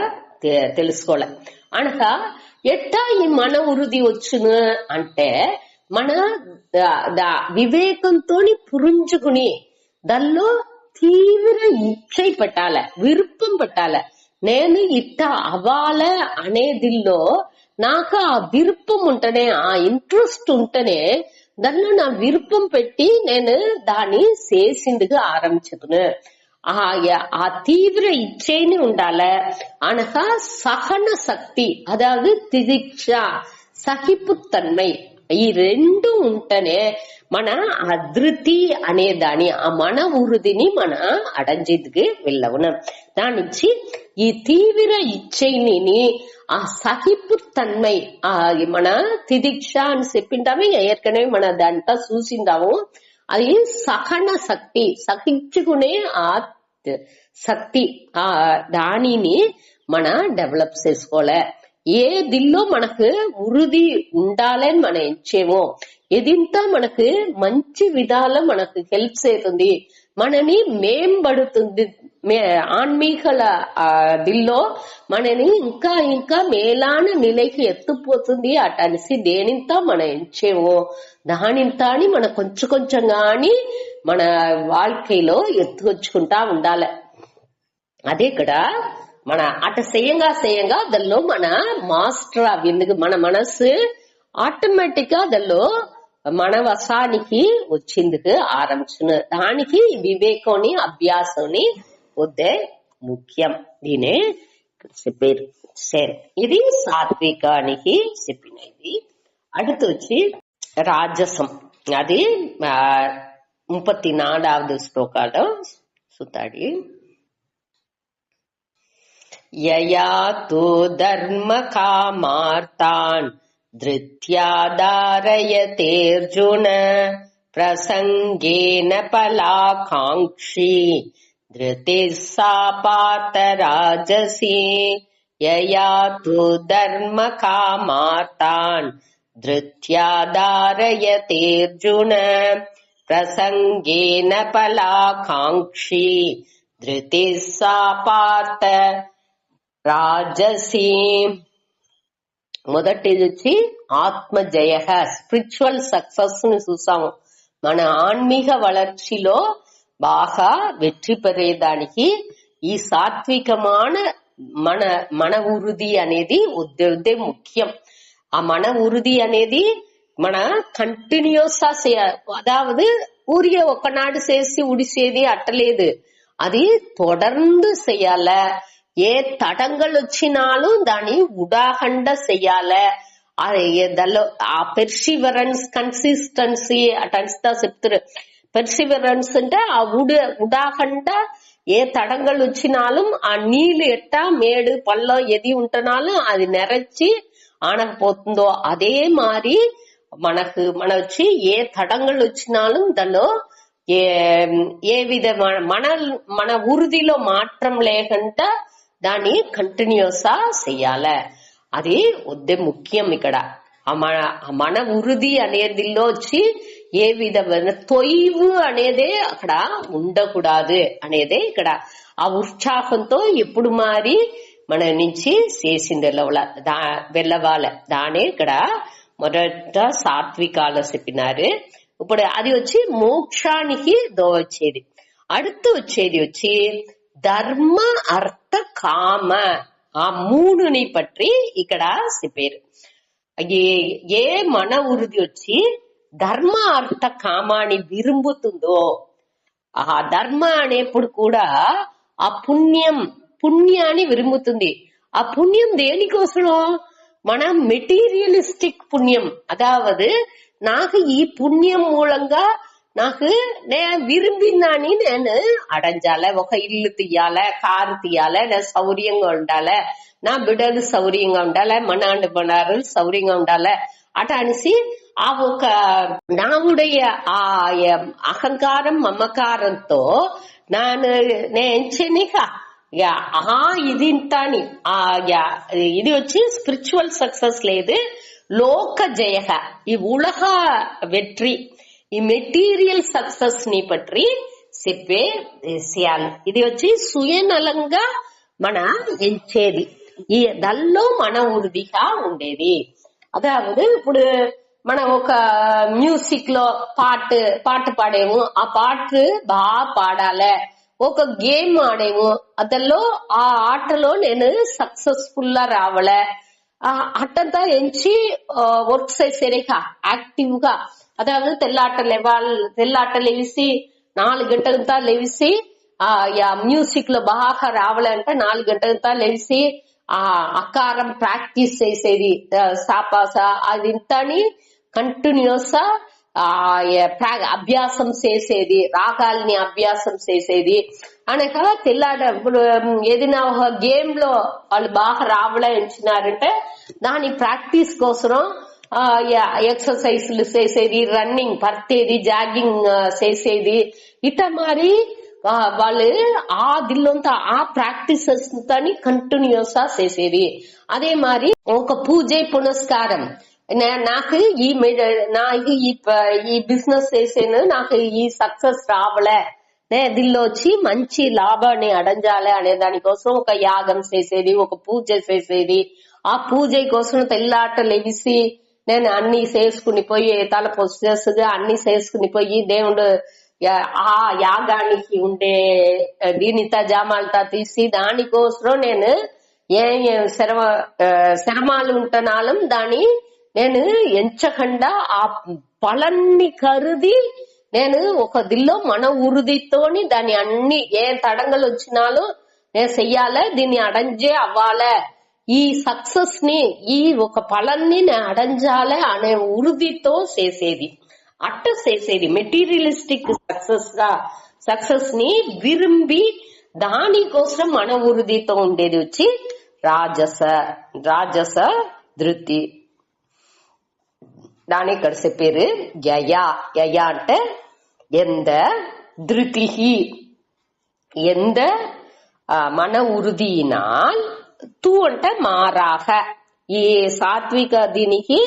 [SPEAKER 1] తెలుసుకోవాలి. అనగా ఎట్టా ఈ మన ఉరుది వచ్చును అంటే మన వివేకంతో పురించుకుని దానిలో తీవ్ర ఇచ్చై పెట్టాల, విరుపం పెట్టాల. నేను ఇట్ట అవ్వాల అనేదిలో నాకు ఆ విరుపం ఉంటేనే ఆ ఇంట్రెస్ట్ ఉంటేనే దానిలో నా విరుపం పెట్టి నేను దాన్ని చేసిందుకు ఆరంభించును. ఆ తీవ్ర ఇచ్చేని ఉండాల. అనగా సహన శక్తి అదాவது తిదీక్ష సహిపుతన్மை ఈ రెండు ఉంటేనే మన అదృతి అనే దాని ఆ మన ఉరుదిని మన అడంజిద్దుకు వెళ్ళవును. దాని నుంచి ఈ తీవ్ర ఇచ్చైని ఆ సహిపుతన్மை మన తిదీక్ష అని చెప్పింటాము. ఏర్కనే మన దాంట్లో చూసిందాము. అది సహన శక్తి, సహించుకునే ఆ శక్తి దానిని మన డెవలప్ చేసుకోలే. ఏ దిల్లో మనకు ఉరుది ఉండాలని మనం ఎంచేమో ఎదింత మనకు మంచి విధాల మనకు హెల్ప్ చేస్తుంది, మనని మేంబడుతుంది. ఆన్మీకల దిల్లో మనని ఇంకా మేలాన నిలకి ఎత్తుపోతుంది అటనిసి దేనింత మనం ఎంచేమో దానింతాని మన కొంచెం గాని మన வாழ்க்கைలో ఎత్తుకొచ్చుకుంటా ఉండాలి. అదే ఇక్కడ మన అట చేయంగా దానిలో మన మాస్టర్ ఎందుకు మన మనసు ఆటోమేటిక్ గా దానిలో మన వశానికి వచ్చిందుకు ఆరంభించును. దానికి వివేకాన్ని అభ్యాసాన్ని వద్దే ముఖ్యం. దీనే చెప్పారు. సరే, ఇది సాత్వికానికి చెప్పినది. அடுத்து వచ్చి రాజసం. అది 34వ శ్లోకాలో సుతాడి యయా తో ధర్మ కామార్తాన్ ధృత్యాదారయతేర్జున ప్రసంగేన ఫలాకాంక్షి ధృతిః సా పార్థ రాజసి. యయా తో ధర్మ కామార్తాన్ ధృత్యాదారయతేర్జున ప్రసంగేన ఫలాకాంక్షి ధృతిః సా పార్థ రాజసి. మొదటిది వచ్చి ఆత్మ జయ, స్పిరిచువల్ సక్సెస్ ని చూసాము. మన ఆన్మీక వளர்ச்சிలో బాగా వెற்றி పెరేదానికి ఈ సాత్వికமான మన ఉరుది అనేది వద్దే ముఖ్యం. ఆ మన ఉరుది అనేది మన కంటిన్యూస్ అదాவது పూర్య ఒకనాడు చేసి ఉడిసేది అట్టలేదు. అది తొడర్ந்து చెయ్యాల. ఏ తడంగలు వచ్చినాலும் దాని ఉడాహండ చెయ్యాల. దానిలో ఆ పెర్సివరెన్స్ కన్సిస్టెన్సీ అటంతా చెప్తారు. పెర్సివరెన్స్ అంటే ఆ ఉడాహండ ఏ తడంగలు వచ్చినాலும் ఆ నీళ్లు ఎట్టా మేడు పళ్ళో ఎది ఉంటున్నాலும் అది నెరచి ఆనకపోతుందో అదే మారి మన వచ్చి ఏ తడంగలు వచ్చినాலும் దానిలో ఏ విధమైన మన ఉరుదిలో మాత్రం లేకుండా దాన్ని కంటిన్యూస్ గా చెయ్యాల. అది వద్దే ముఖ్యం ఇక్కడ. మన ఉరుది అనేదిలో వచ్చి ఏ విధమైన తొయ్వు అనేదే అక్కడ ఉండకూడదు అనేదే ఇక్కడ. ఆ ఉత్సాహంతో ఎప్పుడు మారి మన నుంచి చేసింది వెళ్ళవాల. దానే ఇక్కడ మొదట సాత్వికాలు చెప్పినారు. ఇప్పుడు అది వచ్చి మోక్షానికి దోవచ్చేది. அடுத்து వచ్చేది వచ్చి ధర్మ అర్థ కామ. ఆ మూడుని పற்றி ఇక్కడ చెప్పారు. ఏ మన ఉరుది వచ్చి ధర్మ అర్థ కామాన్ని విరుంబుతుందో ఆ ధర్మ అనేప్పుడు కూడా ఆ పుణ్యాన్ని విరుంబుతుంది. ఆ పుణ్యం దేనికోసం? మన మెటీరియలిస్టిక్ పుణ్యం. అదావదు నాకు ఈ పుణ్యం మూలంగా నాకు విరుంబిందాన్ని నేను అడంజాల. ఒక ఇల్లు తీయాల, కారు తీయాల, నేను సౌర్యంగా ఉండాల, నా బిడ్డలు సౌర్యంగా ఉండాల, మనాండు సౌర్యంగా ఉండాల అట అనేసి ఆ ఒక నావుடைய ఆ అహంకారం మమకారంతో ఇది వచ్చి స్పిరిచువల్ సక్సెస్ లేదు, లోక జయ, ఈ ఉలహ వెట్రి, ఈ మెటీరియల్ సక్సెస్ ని పற்றி చెప్పే విషయాలు. ఇది వచ్చి సుయనలంగా మన ఎంచేది. ఈ దల్లో మన ఉరుదిగా ఉండేది. అదావదు ఇప్పుడు మనం ఒక మ్యూజిక్ లో పాట పాడేము, ఆ పాట బాగా పాడాలే. ఒక గేమ్ ఆడేము, అదల్లో ఆ ఆటలో నేను సక్సెస్ఫుల్ గా రావాలే. అట్టంతా ఎంచి వర్క్ చేసేరేక యాక్టివ్ గా. అదావదు తెల్లాట లేవిసి 4 గంటలంతా లేవిసి మ్యూజిక్ లో బాగా రావాలంటే 4 గంటలంతా లేవిసి ఆ అకారం ప్రాక్టీస్ చేసేది, సాపాస అదింతని కంటిన్యూస్ అభ్యాసం చేసేది, రాగాల్ని అభ్యాసం చేసేది అనక తెల్లాడ. ఇప్పుడు ఏదైనా ఒక గేమ్ లో వాళ్ళు బాగా రావాల ఎంచినారంటే దాని ప్రాక్టీస్ కోసం ఎక్సర్సైజ్లు చేసేది, రన్నింగ్ పరితేది, జాగింగ్ చేసేది. ఇట మరి వాళ్ళు ఆ దిల్లంతా ఆ ప్రాక్టీసెస్ తని కంటిన్యూస్ గా చేసేది. అదే మరి ఒక పూజ పునస్కారం, నాకు ఈ బిజినెస్ చేసేను, నాకు ఈ సక్సెస్ రావలే, దీనిలో వచ్చి మంచి లాభాన్ని అడంజాలి అనే దానికోసం ఒక యాగం చేసేది, ఒక పూజ చేసేది. ఆ పూజ కోసం తెల్లాట లెగిసి నేను అన్ని చేసుకుని పోయి తల పొసెస్గా అన్ని చేసుకుని పోయి దేవుడు ఆ యాగానికి ఉండే దీనిత జామాలతా తీసి దానికోసం నేను ఏం శ్రమాలు ఉంటున్నాం దాని నేను ఎంచకుండా ఆ పలన్ని కరుది నేను ఒక దిల్లో మన ఉరుదితోని దాని అన్ని ఏ తడంగలు వచ్చినాலும் నేను చెయ్యాలే, దీన్ని అడంజే అవ్వాలే, ఈ సక్సెస్ ని ఈ ఒక పలన్ని నేను అడంజాలే అనే ఉరుదితో చేసేది. అట్ట చేసేది మెటీరియలిస్టిక్ సక్సెస్ ని విరుంబి దానికోసం మన ఉరుదితో ఉండేది వచ్చి రాజస ధృతి. దాని ఇక్కడ చెప్పారు యయ అంటే ఎంత ధృతి, ఎంత మన ఉరుదిனால் తూ అంటే మారాక. ఈ సాత్విక దీనికి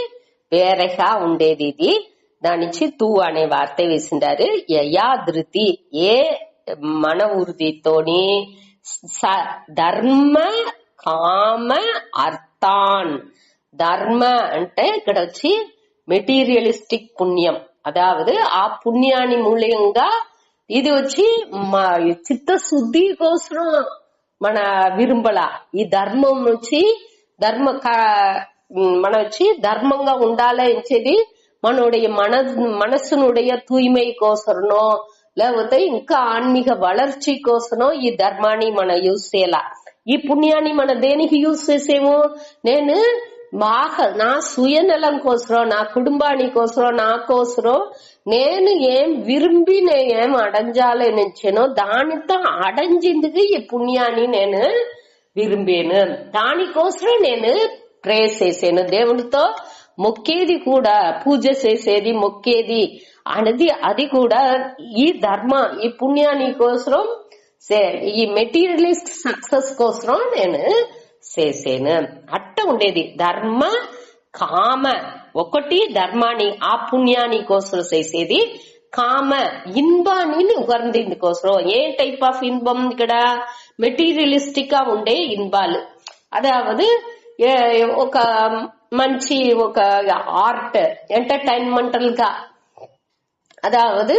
[SPEAKER 1] వేరేగా ఉండేది ఇది. దానిచ్చి తూ అనే వార్త వేసిండారు. యయా ధృతి ఏ మన ఉరుదితోని ధర్మ కామ అర్థాన్. ధర్మ అంటే ఇక్కడ వచ్చి మెటీరియలిస్టిక్ పుణ్యం. అదావదు ఆ పుణ్యాన్ని మూల్యంగా ఇది వచ్చి చిత్తశుద్ధి కోసం మన విరుంబల. ఈ ధర్మం నుంచి మన వచ్చి ధర్మంగా ఉండాలి ఎంచేది మనోடைய మనసునుடைய తూய்மைకోసరనో లేకపోతే ఇంకా ఆన్మీక వளர்ச்சி కోసనో ఈ ధర్మాన్ని మనం యూజ్ చేయాల. ఈ పుణ్యాన్ని మనం దేనికి యూజ్ చేసేమో, నేను బాగా నా సుయనలం కోసరం, నా కుటుంబాని కోసరం, నా కోసరం నేను ఏం విరుంబి నేను ఏం అడంజాలి నించానో దానితో అడంజిందుకు ఈ పుణ్యాన్ని నేను విరుంబాను. దానికోసరం నేను ప్రే చేసాను. దేవుడితో మొక్కేది కూడా, పూజ చేసేది మొక్కేది అనేది అది కూడా ఈ ధర్మ ఈ పుణ్యాన్ని కోసరం, ఈ మెటీరియలిస్ట్ సక్సెస్ కోసం నేను చేసాను. అట్ట ఉండేది ధర్మ కామ. ఒకటి ధర్మాన్ని ఆ పుణ్యాన్ని కోసం చేసేది, కామ ఇన్బాన్ని ఉగర్దింది కోసం. ఏ టైప్ ఆఫ్ ఇన్బం ఇక్కడ మెటీరియలిస్టిక్ గా ఉండే ఇన్బాలు, అదావదు ఒక మంచి ఒక ఆర్ట్ ఎంటర్టైన్మెంటల్ గా, అదావదు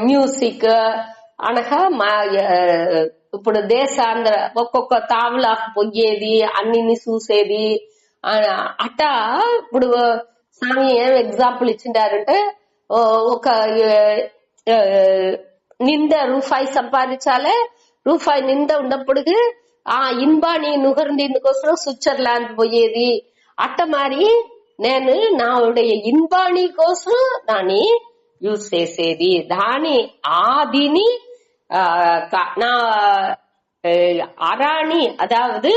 [SPEAKER 1] మ్యూజిక్ అనగా ఇప్పుడు దేశాంధ్ర ఒక్కొక్క తావులాకు పోయేది, అన్నిని చూసేది అట్ట. ఇప్పుడు స్వామి ఏం ఎగ్జాంపుల్ ఇచ్చిండారంటే, ఒక నింద రూపాయి సంపాదించాలి, రూపాయి నింద ఉన్నప్పటికీ ఆ ఇన్బాని నుగర్నిందు కోసం స్విట్జర్లాండ్ పోయేది. అట్ట మరి నేను నా ఇన్బాని కోసం దాన్ని యూజ్ చేసేది. దాని ఆదిని నా அராணி, அதாவது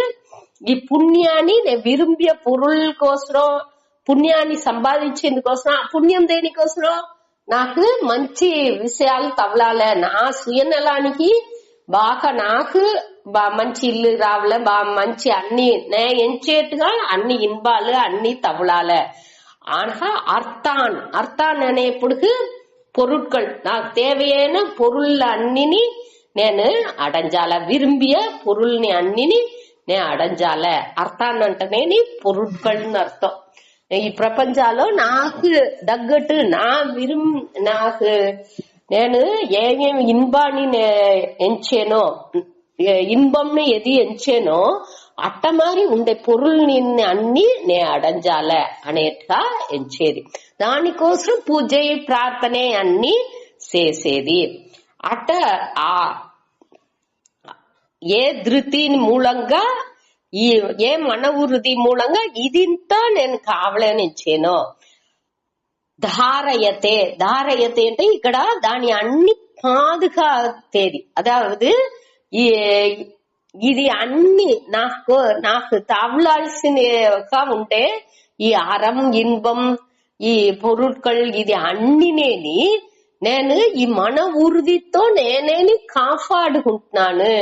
[SPEAKER 1] புண்ணியானி விரும்பிய பொருள் கோசரம், పుణ్యాన్ని సంపాదించేందుకోసం. ఆ పుణ్యం దేనికోసం, నాకు మంచి విషయాలు తవలాలే, నా సుయనలానికి బాగా నాకు మంచి ఇల్లు రావాలే, మంచి అన్ని నే ఎంచేట్టుగా అన్ని ఇన్బాలు అన్ని తవలాలే. ஆனா அர்த்தான் అనేప్పుడు பொருட்கள், నాకు தேவையான பொருள் అన్నిని నేను అడంజాల, విరుంబియ పొరుల్ని అన్నిని నేను అడంజాల. అర్థాన్ని అంటేనే పొరుట్కల్ని అర్థం. ఈ ప్రపంచాల్లో నాకు తగ్గట్టు నాకు నేను ఏమేమి ఇన్బాన్ని ఎంచానో, ఇన్బంని ఎది ఎంచానో అట్ట మారి ఉండే పొరుల్ని అన్ని నే అడంజాల అనేట్టుగా ఎంచేది. దానికోసం పూజ ప్రార్థనే అన్ని చేసేది. అట్ట ఆ ఏ ధృతి మూలంగా, ఏ మన వృద్ధి మూలంగా ఇదింతా నేను కావాలని ఇచ్చాను. ధారయతే అంటే ఇక్కడ దాని అన్ని పాదుకాతేది, అదావదు ఇది అన్ని నాకు తావలాల్సినగా ఉంటే ఈ అరం ఇన్బం ఈ పొరుట్కల్ ఇది అన్నినేని నేను ఈ మన ఉరుదితో నేనేని కాపాడుకుంటున్నాను.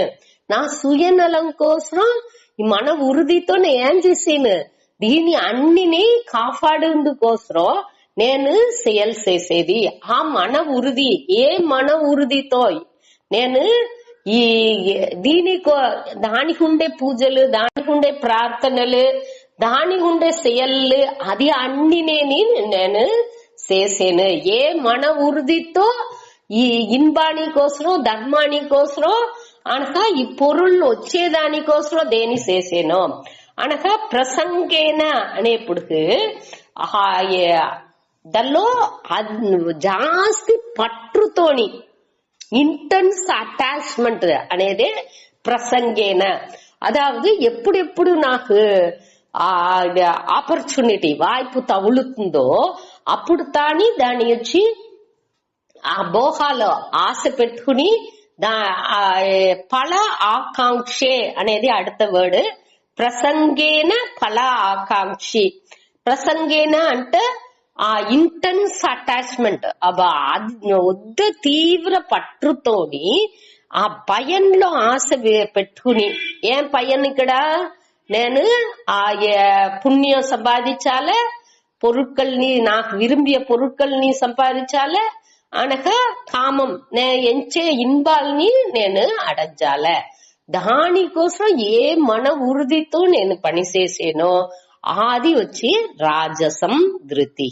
[SPEAKER 1] నా సుయనలం కోసం ఈ మన ఉరుదితో ఏం చేసాను, దీని అన్నిని కాపాడేందుకోసం నేను సేల్స్ చేసేది. ఆ మన ఉరుది, ఏ మన ఉరుదితో నేను ఈ దానికి ఉండే పూజలు, దానికి ఉండే ప్రార్థనలు, దానికి ఉండే సేయల్లు అది అన్నినేని నేను చేసాను. ఏ మన ఉరుదితో ఈ ఇన్బాణి కోసం ధర్మాని కోసం అనగా ఈ పొరుళ్ళు వచ్చేదానికోసం దేని చేసాను అనగా ప్రసంగేన అనేప్పుడు దానిలో జాస్తి పట్టుతోని ఇంటెన్స్ అటాచ్మెంట్ అనేది ప్రసంగేన. అదావదు ఎప్పుడెప్పుడు నాకు ఆపర్చునిటీ వాய்ப்பு తగులుతుందో అప్పుడు దాని వచ్చి ఆ భోగాలో ఆశ పెట్టుకుని ఫల ఆకాంక్షే అనేది అడుత వర్డ్. ప్రసంగేన ఫల ఆకాంక్షి. ప్రసంగేన అంటే ఆ ఇంటెన్స్ అటాచ్మెంట్, వద్ద తీవ్ర పట్టుతోని ఆ పయన్లో ఆశ పెట్టుకుని, ఏం పయన్ ఇక్కడ నేను ఆ పుణ్యం సంపాదించాలే, పొరుట్కల్ని నాకు విరుంబియ పొరుట్కల్ని సంపాదించాలే అనగా కామం ఎంచే ఇన్బాల్ని నేను అడజ్జాలే. దానికోసం ఏ మన ఉరుదితో నేను పని చేసేనో అది వచ్చి రాజసం ధృతి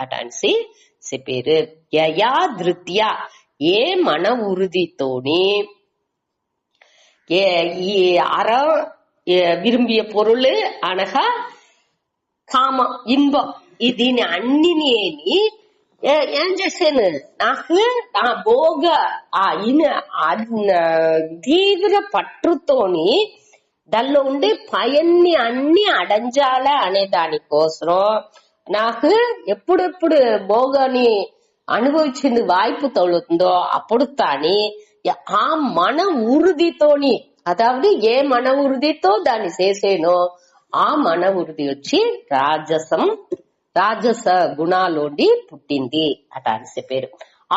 [SPEAKER 1] అటన్సి చెప్పారు. యయా ధృత్య ఏ మన ఉరుదితోని ఈ విரும்பிய பொருள் అనగా కామ ఇన్బం దీని అన్నిని ఏం చేశాను నాకు నా భోగ తీవ్ర పట్టుతోని దానిలో ఉండే పయన్ని అన్ని అడంజాల అనే దానికోసం నాకు ఎప్పుడెప్పుడు భోగాన్ని అనుభవించింది వాய்ப்பு తగులుతుందో అప్పుడు తాని ఆ మన ఉరుదితోని అదావది ఏ మన ఉరుదితో దాన్ని చేసేనో ఆ మన ఉరుది వచ్చి రాజస గుణాలోండి పుట్టింది అట అని పేరు.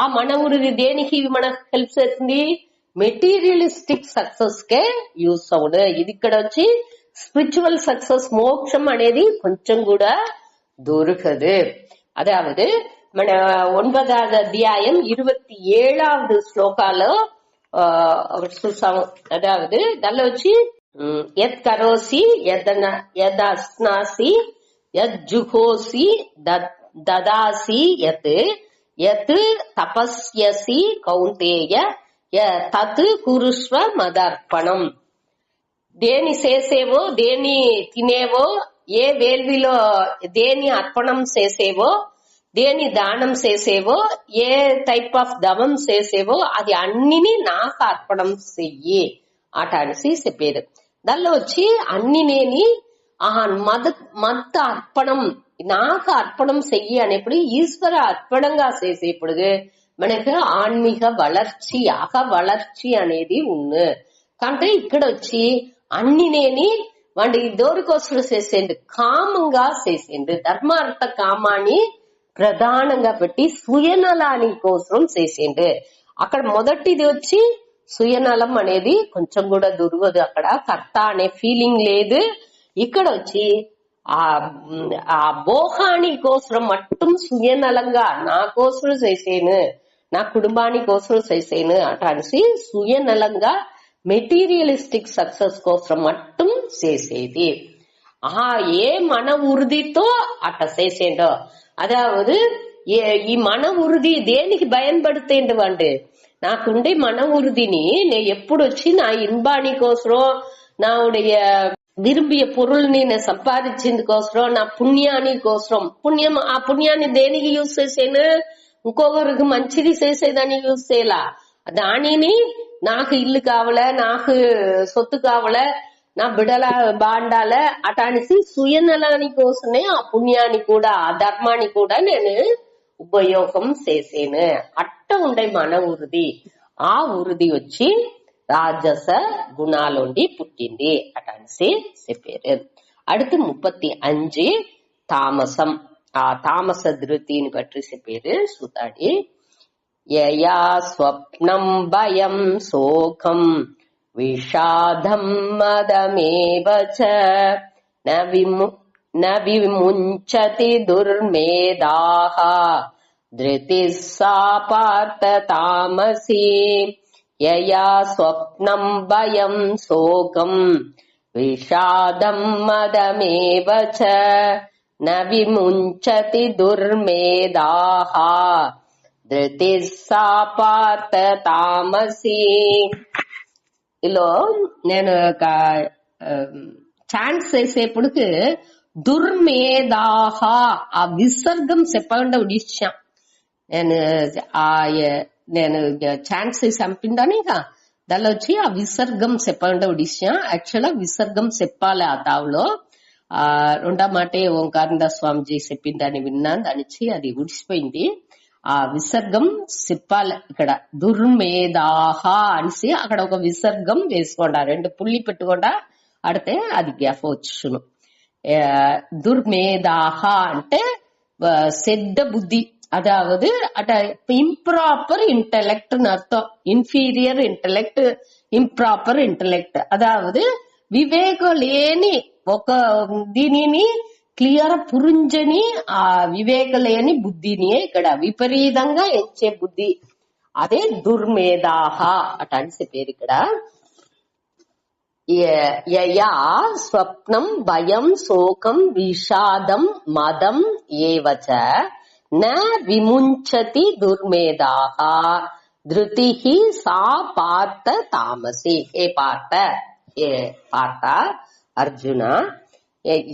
[SPEAKER 1] ఆ మన ఉరుది దేనికి మనకు హెల్ప్ చేస్తుంది? మెటీరియలిస్టిక్ సక్సెస్ కే యూస్ అవుడు. ఇది ఇక్కడ వచ్చి స్పిరిచువల్ సక్సెస్ మోక్షం అనేది కొంచెం కూడా దొరకదు. అதாவது మన 9వ అధ్యాయం 27వ శ్లోకాలో చూసాము. అதாவது దానిలో వచ్చి యత్ కరోసి యదస్నాసి యజ్జుహోసి దదాసి యత్ తపస్యసి కౌంతేయ తత్ కురుష్వ మదర్పణం. దేని చేసేవో దేని తినేవో ఏ వేల్విలో దేని అర్పణం చేసేవో దేని దానం చేసేవో ఏ టైప్ ఆఫ్ దమం చేసేవో అది అన్నిని నాకు అర్పణం చెయ్యి అట అనేసి చెప్పారు. దానిలో వచ్చి అన్ని నేని మత అర్పణం నాకు అర్పణం చెయ్యి అనేప్పుడు ఈశ్వర అర్పణంగా చేసేప్పుడు మనకు ఆన్మీக வளர்ச்சி వளర్చి అనేది ఉంది. కాబట్టి ఇక్కడ వచ్చి అన్ని నేని వాడి దోరికోసం చేసేండు కామంగా చేసేండు ధర్మార్థ కామాన్ని ప్రధానంగా పెట్టి సుయనలాని కోసం చేసేండు. అక్కడ మొదటిది వచ్చి సుయనలం అనేది కొంచెం కూడా దొరకదు. అక్కడ కర్త అనే ఫీలింగ్ లేదు. ఇక్కడ వచ్చి ఆ భోగాని కోసం మట్టుం సుయనలంగా నా కోసం చేసేను నా కుటుంబాని కోసం చేసేను అట అనేసి సుయనలంగా మెటీరియలిస్టిక్ సక్సెస్ కోసం మట్టుం చేసేది. ఏ మన ఉరుదితో అట్ట చేసేండో అదావదు ఈ మన ఉరుది దేనికి பயன்படுத்தேண்டு வாண்டு నాకుండే మన ఉరుదిని నే ఎప్పుడు వచ్చి నా ఇన్బాని కోసరం నా విరుంబియ పొరుల్ని నేను సంపాదించేందుకోసం నా పుణ్యాని కోసం ఆ పుణ్యాన్ని దేనికి యూజ్ చేసేను ఇంకొకరికి మంచిది చేసేదాన్ని యూజ్ చేయాల. దానిని నాకు ఇల్లు కావాల నాకు సొత్తు కావాల నా బిడల బాండాల అట అనేసి సుయనలాని కోసమే ఆ పుణ్యాన్ని కూడా ఆ ధర్మాన్ని కూడా నేను ఉపయోగం చేసేను. అట్ట ఉండే మన ఉరుది. ఆ ఉరుది వచ్చి రాజస గుణాలుండి పుట్టింది అట అనేసి చెప్పారు. அடுத்து 35 తామసం. ఆ తామస ధృతిని బట్టి చెప్పారు సుతాడి. యయా స్వప్నం భయం శోకం విషాదం మదమేవ చ న విముంచతి దుర్మేధాః ధృతిః సా పార్థ తామసి. యయా స్వప్నం భయం శోకం విషాదం మదమేవ చ న విముంచతి దుర్మేధాః ధృతిః సా పార్థ తామసి. ఇలా నేను ఒక ఛాన్స్ చేసేప్పటికి దుర్మేధాహ ఆ విసర్గం చెప్పకుండా విషయం నేను ఛాన్స్ చంపిందని దానిలో వచ్చి ఆ విసర్గం చెప్పకుండా విషయం. యాక్చువల్ విసర్గం చెప్పాలి ఆ తావులో. రెండో మాటే ఓంకారందాస్ స్వామిజీ చెప్పిందని విన్నాను. దానిచ్చి అది ఉడిసిపోయింది. ఆ విసర్గం చెప్పాలి ఇక్కడ. దుర్మేధాహ అనేసి అక్కడ ఒక విసర్గం వేసుకోండా 2 పుల్లి పెట్టుకోండా ఆడితే అది గ్యాప్ వచ్చును. దుర్మేధాహ అంటే చెడ్డ బుద్ధి. అదావదు అట ఇంప్రాపర్ ఇంటెలెక్ట్ అర్థం. Inferior intellect improper intellect. అదావదు వివేకం లేని ఒక దీనిని క్లియర్ పురుంజని ఆ వివేక లేని బుద్ధిని ఇక్కడ విపరీతంగా ఎంచే బుద్ధి అదే దుర్మేధాహ అట అని పేరు ఇక్కడ. యయా స్వప్నం భయం శోకం విషాదం మదం ఏవచ న విముంచతి దుర్మేధాః ధృతిః సా పార్థ తామసి. ఏ పార్థ అర్జున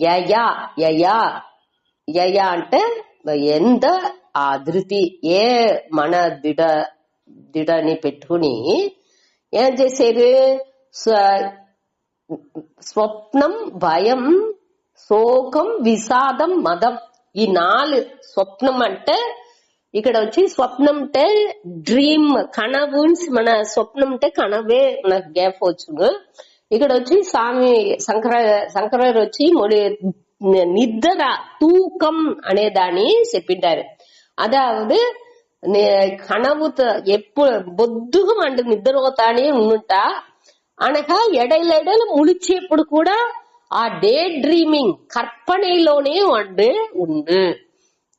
[SPEAKER 1] యయా యయ అంటే ఎంత ఆ ధృతి ఏ మన దిడని పెట్టుకుని ఏం చేసేది స్వప్నం భయం శోకం విషాదం మదం ఈ 4 స్వప్నం అంటే ఇక్కడ వచ్చి స్వప్నం అంటే డ్రీమ్ కనవు మన స్వప్నం అంటే కనవే మనకు గ్యాప్ వచ్చు ఇక్కడ వచ్చి స్వామి శంకరారు వచ్చి నిద్ర తూకం అనే దాన్ని చెప్పింటారు అదావదు కనవు ఎప్పుడు బొద్దుగా అంటు నిద్ర పోతానే ఉండుంటా అనగా ఎడైలు ముడిచేప్పుడు కూడా ఆ డే డ్రీమింగ్ కற்பனைలోనే ఉండు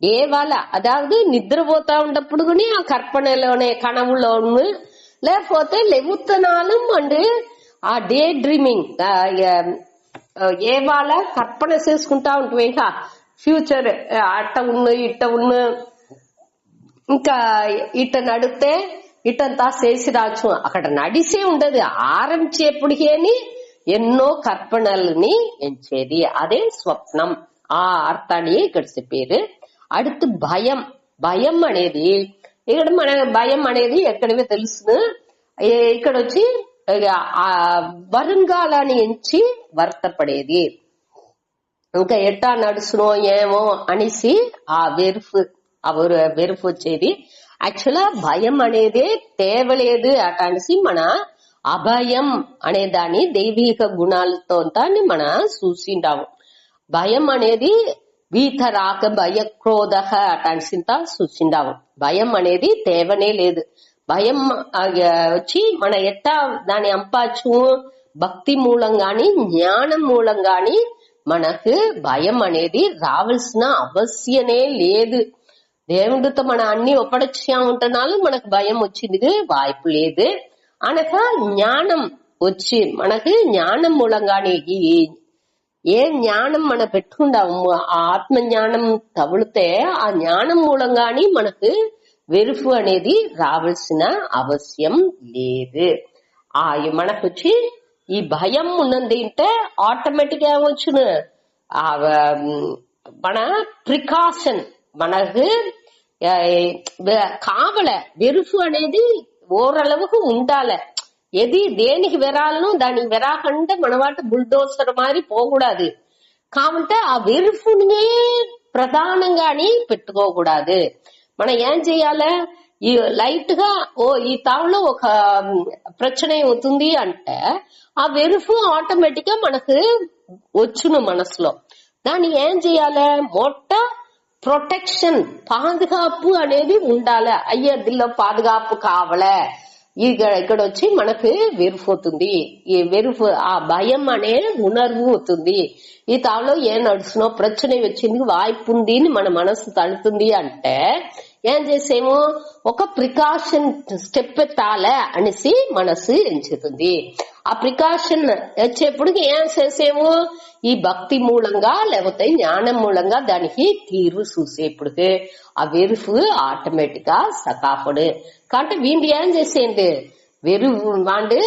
[SPEAKER 1] ఏవాళ అదావదు నిద్రపోతా ఉన్నప్పుడు కూడా ఆ కற்பనలోనే కనవులో లేకపోతే లెవుతనాలు అండ్ ఆ డే డ్రీమింగ్ ఏవాళ కற்பన చేసుకుంటా ఉంటుంది ఇంకా ఫ్యూచర్ అట్ట ఇట్ట ఇంకా ఇట్ట నడితే ఇట్టంతా చేసి రాచ్చు అక్కడ నడిసే ఉండదు ఆరంభించేప్పటికేని ఎన్నో కற்பనల్ని ఎంచేది అదే స్వప్నం ఆ అర్థాన్ని ఇక్కడ చెప్పారు அடுத்து భయం అనేది ఇక్కడ మన భయం అనేది ఎక్కడవే తెలుసు ఇక్కడ వచ్చి வருங்காலாన్ని ఎంచి వర్తపడేది ఇంకా ఎట్టా నడుచునో ఏమో అనేసి ఆ వెరుపు వచ్చేది యాక్చువల్ భయం అనేది తేవలేదు అట అనేసి మన అభయం అనే దాన్ని దైవిక గుణాలతో మన చూసిండాము భయం అనేది వీతరాక భయ క్రోధ అటాన్సింత చూసిండాము భయం అనేది తేవనే లేదు భయం వచ్చి మన ఎట్టా దాని అంపాచు భక్తి మూలంగాని జ్ఞానం మూలంగాని మనకు భయం అనేది రావాల్సిన అవశ్యమే లేదు దేవుడితో మన అన్ని ఒప్పడచ్చా ఉంటున్నాలు మనకు భయం వచ్చింది వాய்ப்பு లేదు అనగా జ్ఞానం వచ్చి మనకు జ్ఞానం మూలంగానే ఏ జ్ఞానం మన పెట్టుకుందాము ఆ ఆత్మ జ్ఞానం తగులితే ఆ జ్ఞానం మూలంగాని మనకు వెరుపు అనేది రావాల్సిన అవసరం లేదు ఆ మనకు వచ్చి ఈ భయం ఉన్నది అంటే ఆటోమేటిక్ గా వచ్చును మన ప్రికాషన్ మనకు కావల వెరుపు అనేది ఓరளவுக்கு ఉండాలి ఎది దేనికి వెరాలను దానికి వెరాకంటే మన వాటి బుల్డోసర్ మారి పోకూడదు కాబట్టి ఆ వెరుపునే ప్రధానంగాని పెట్టుకోకూడదు మనం ఏం చెయ్యాలి ఈ లైట్ గా ఈ తావులో ఒక ప్రచన అవుతుంది అంటే ఆ వెరుపు ఆటోమేటిక్ గా మనకు వచ్చును మనసులో దాన్ని ఏం చెయ్యాలి మొట్ట ప్రొటెక్షన్ పాదుగాపు అనేది ఉండాలి అయ్యా దీనిలో పాదుగాపు కావాలే ఇక్కడ వచ్చి మనకు వెరుపు అవుతుంది ఈ వెరుపు ఆ భయం అనే ఉణర్వు అవుతుంది ఈ తాలో ఏం నడుచునో ప్రచన వచ్చింది వాய்ப்பு ఉంది మన మనసు తడుతుంది అంటే ఏం చేసేమో ఒక ప్రికాషన్ స్టెప్ ఎత్తాలే అనేసి మనసు ఎంచుతుంది ఆ ప్రికాషన్ వచ్చేప్పుడు ఏం చేసేమో ఈ భక్తి మూలంగా లేకపోతే జ్ఞానం మూలంగా దానికి తీరు చూసేప్పుడు ఆ వెరుపు ఆటోమేటిక్ గా సకాపడు కాబట్టి వీళ్ళు ఏం చేసేది వెరువు వాడు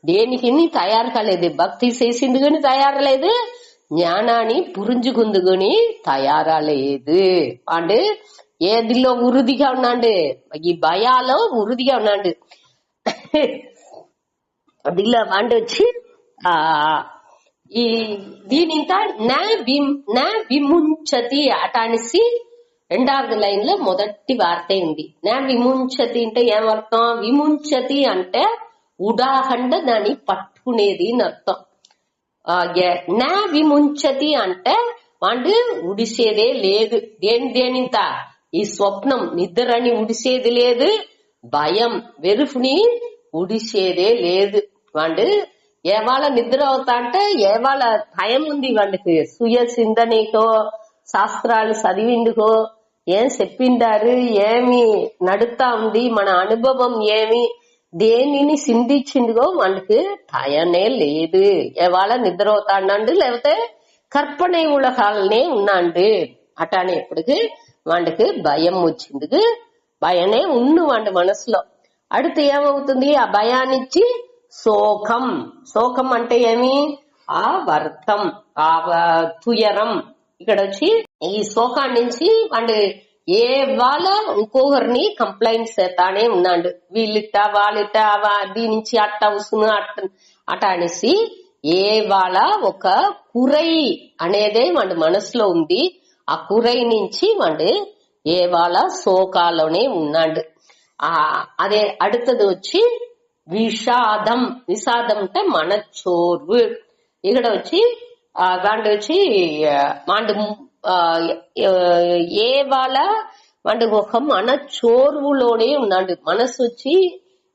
[SPEAKER 1] దేనికి తయారు కాలేదు భక్తి చేసింది కానీ తయారలేదు జ్ఞానాన్ని పురుంజుకుందుకొని తయారలేదు వాడు ఏదిలో ఉరుదిగా ఉన్నాడు ఈ భయాలో ఉరుదిగా ఉన్నాడు అదిలో వాడు వచ్చి ఈ దీనింత నా విముంచతి అట అనేసి 2వ లైన్ లో మొదటి వార్త ఉంది నా విముంచతి అంటే ఏమర్థం విముంచతి అంటే ఉదాహరణ దాన్ని పట్టుకునేది అని అర్థం నా విముంచతి అంటే వాడు ఉడిసేదే లేదు దేనింత ఈ స్వప్నం నిద్రని ఉడిసేది లేదు భయం వెరుపుని ఉడిసేదే లేదు వాడు ఏవాళ్ళ నిద్ర అవుతా అంటే ఏవాళ్ళ భయం ఉంది వాడికి సుయ చిందనికో శాస్త్రాలు చదివిండుకో ఏం చెప్పిండారు ఏమి నడుతా ఉంది మన అనుభవం ఏమి దేనిని సింధించిండుగో వాడికి భయనే లేదు ఏవాళ్ళ నిద్ర అవుతాడు లేకపోతే కర్పణ ఉలకాలనే ఉన్నాడు అటానే ఎప్పటికి వాడికి భయం వచ్చింది భయనే ఉన్ను వాడి మనసులో అడితే ఏమవుతుంది ఆ భయాన్నిచ్చి శోకం అంటే ఏమి ఆ వర్తం ఆ తుయరం ఇక్కడ వచ్చి ఈ శోకాన్ని నుంచి వాడు ఏ వాళ్ళ ఇంకొకరిని కంప్లైంట్ చేస్తానే ఉన్నాడు. వీళ్ళిట్ట వాళ్ళిట్ట దీని నుంచి అట్ట వస్తున్నా అట్ట అనేసి ఏ వాళ్ళ ఒక కురై అనేదే వాడి మనసులో ఉంది. ఆ కురై నుంచి వాడు ఏ వాళ్ళ శోకాలోనే ఉన్నాడు. అదే அடுத்தது వచ్చి విషాదం. విషాదం అంటే మనచోర్వు. ఇక్కడ వచ్చి వాడు వచ్చి వాడు ఏ వాళ్ళ వాడు ఒక మనచోర్వులోనే ఉన్నాడు. మనసు వచ్చి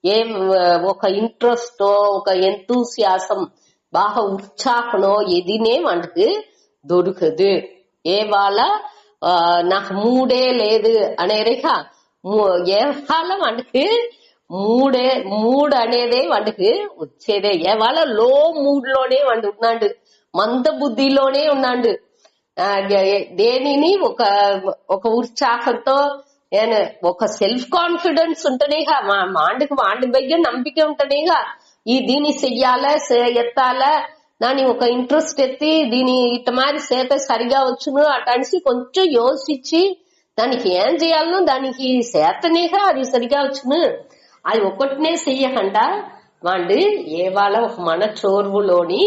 [SPEAKER 1] ఏ ఒక ఇంట్రెస్ట్ ఒక ఎంతూసియాసం బాగా ఉత్సాహనో ఎదినే వాడికి దొరకదు. ఏ వాళ్ళ నాకు మూడే లేదు అనేరేగా ఏ వాళ్ళ వాడికి మూడు అనేదే వాడికి వచ్చేదే. ఏ వాళ్ళ లో మూడ్ లోనే వాడు ఉన్నాడు, మంద బుద్ధిలోనే ఉన్నాడు. దేనిని ఒక ఉత్సాహంతో ఒక సెల్ఫ్ కాన్ఫిడెన్స్ ఉంటేనేగా మాండుకు వాడి దగ్గర నம்பிక ఉంటేనేగా దీన్ని చెయ్యాలా ఎత్తాలా దాని ఒక ఇంట్రెస్ట్ ఎత్తి దీని ఇట మారి చేత సరిగా వచ్చును అటనిసి కొంచెం యోచించి దానికి ఏం చేయాలనో దానికి చేతనేగా అది సరిగా వచ్చును. అది ఒకటినే చెయ్యకుండా వాడు ఏ వాళ్ళ ఒక మన చోర్వులోని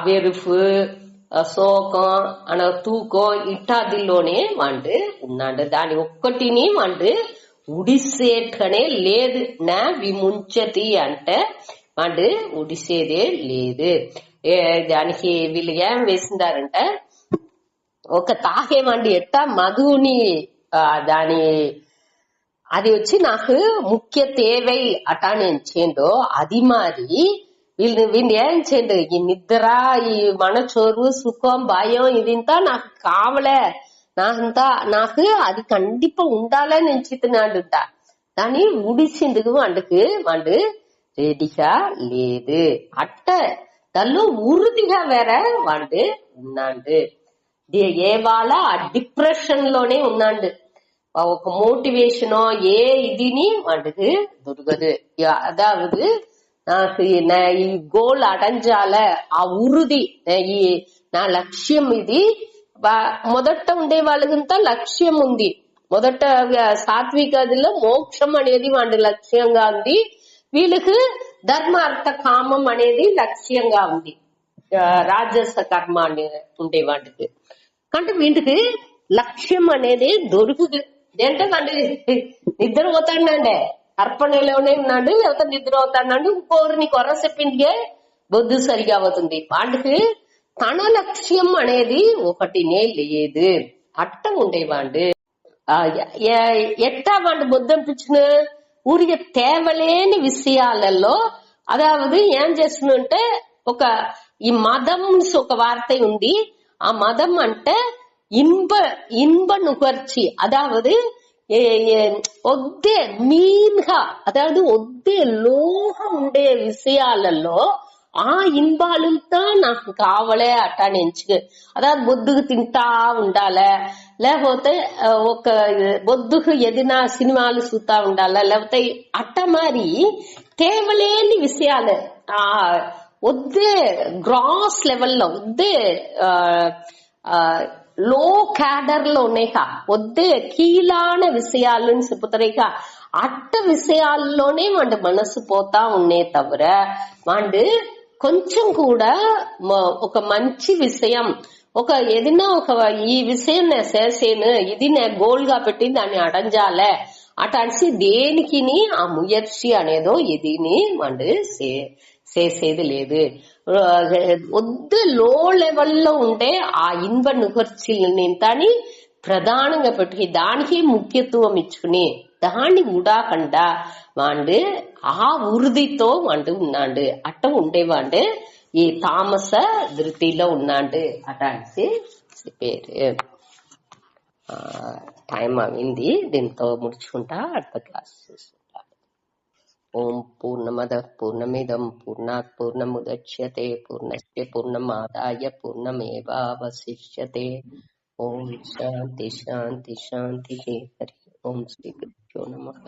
[SPEAKER 1] వెరుపు శోకం అన తూకం ఇటాదిలోనే వాడు ఉన్నాడు. దాని ఒక్కటిని వాడు ఉడిసేటనే లేదు. నా విముంచతి అంటే వాడు ఉడిసేదే లేదు. దానికి వీళ్ళు ఏం వేసిందారంటే ఒక తాగేవాడి ఎట్ట మధుని దాని అది వచ్చి నాకు ముఖ్య తేవై అటానేంచేందో అది మాది వీళ్ళు ఏం చేయండి ఈ నిద్ర ఈ మనచోరు సుఖం భయం ఇదింతా నాకు కావలే నాకు అది కండిపా ఉండాలే నించుతున్నాడుట. దాన్ని ఉడిసిందుకు వాడికి వాడు రెడీగా లేదు. అట్ట దానిలో ఉరుదిగా వేరే వాడు ఉన్నాడు. ఏ వాళ్ళ డిప్రెషన్ లోనే ఉన్నాడు. ఒక మోటివేషనో ఏ ఇదిని వాడికి దొరకదు. అదావదు నాకు ఈ గోల్ అడంజాల ఆ ఉరుది నా లక్ష్యం ఇది. మొదట ఉండే వాళ్ళకంతా లక్ష్యం ఉంది. మొదట సాత్వికదిలో మోక్షం అనేది వాడి లక్ష్యంగా ఉంది. వీళ్ళకి ధర్మ అర్థ కామం అనేది లక్ష్యంగా ఉంది. రాజస కర్మ అనే ఉండే వాటికి అంటే వీటికి లక్ష్యం అనేది దొరుకుదు. ఏంటంటే నిద్ర పోతాడంటే అర్పణలోనే ఉన్నాడు, లేకపోతే నిద్ర అవుతాడు. ఇంకోరిని కొర చెప్పిందికే బొద్దు సరిగా అవుతుంది. వాడికి తన లక్ష్యం అనేది ఒకటినే లేదు. అట్ట ఉండేవాడు. ఎట్టా వాడు బొద్దంపించిన ఊరికి తేవలేని విషయాలలో అదావదు ఏం చేస్తుందంటే ఈ మదం ఒక వార్త ఉంది. ఆ మదం అంటే இன்ப நுகர்ச்சி, அதாவது ఒద్దే మీన్గా అதாவது ఒద్దే లోహం ఉండే విషయాలలో ఆ ఇంబాలంతా నాకు కావలే అట్టాని ఎంచుకు. అదాவது బొద్దుకు తింటా ఉండాలే, లేకపోతే ఒక బొద్దుకు ఎదినా సినిమాలు చూస్తా ఉండాలా, లేకపోతే అట్ట మారి తేవలేని విషయాలు ఒద్దే గ్రాస్ లెవెల్లో ఒద్దే లో క్యాడర్ లో ఉన్నాయిగా ఒద్దే కీలాన విషయాలను చెప్పుతాయిగా అట్ట విషయాల్లోనే వాడి మనసు పోతా ఉన్నే తవిర వాడు కొంచెం కూడా ఒక మంచి విషయం ఏదైనా ఈ విషయం నేను చేసేను ఇది నేను గోల్ గా పెట్టి దాన్ని అడంజాలే అటసి దేనికి ఆ ముయర్చి అనేదో ఇదిని వాడు చేసేది లేదు. వద్దు లో లెవెల్లో ఉంటే ఆ ఇన్బ నుగర్చిల్ని తాని ప్రధానంగా పెట్టుకుని దానికి ముఖ్యత్వం ఇచ్చుకుని దాన్ని ఉడాకుండా వాడు ఆ ఉరుదితో వాడు ఉన్నాడు. అట్ట ఉండేవాడు ఈ తామస ధృతిలో ఉన్నాడు అటాసి పేరు. టైం అయింది, దీంతో ముడుచుకుంటా అర్థ క్లాస్ చూసుకుంటా. ఓం పూర్ణమద పూర్ణమిదం పూర్ణాత్ పూర్ణముదచ్యతే పూర్ణస్య పూర్ణమాదాయ పూర్ణమేవావశిష్యతే. ఓం శాంతి శాంతి శాంతి. హరి ఓం శ్రీ గురుభ్యో నమః.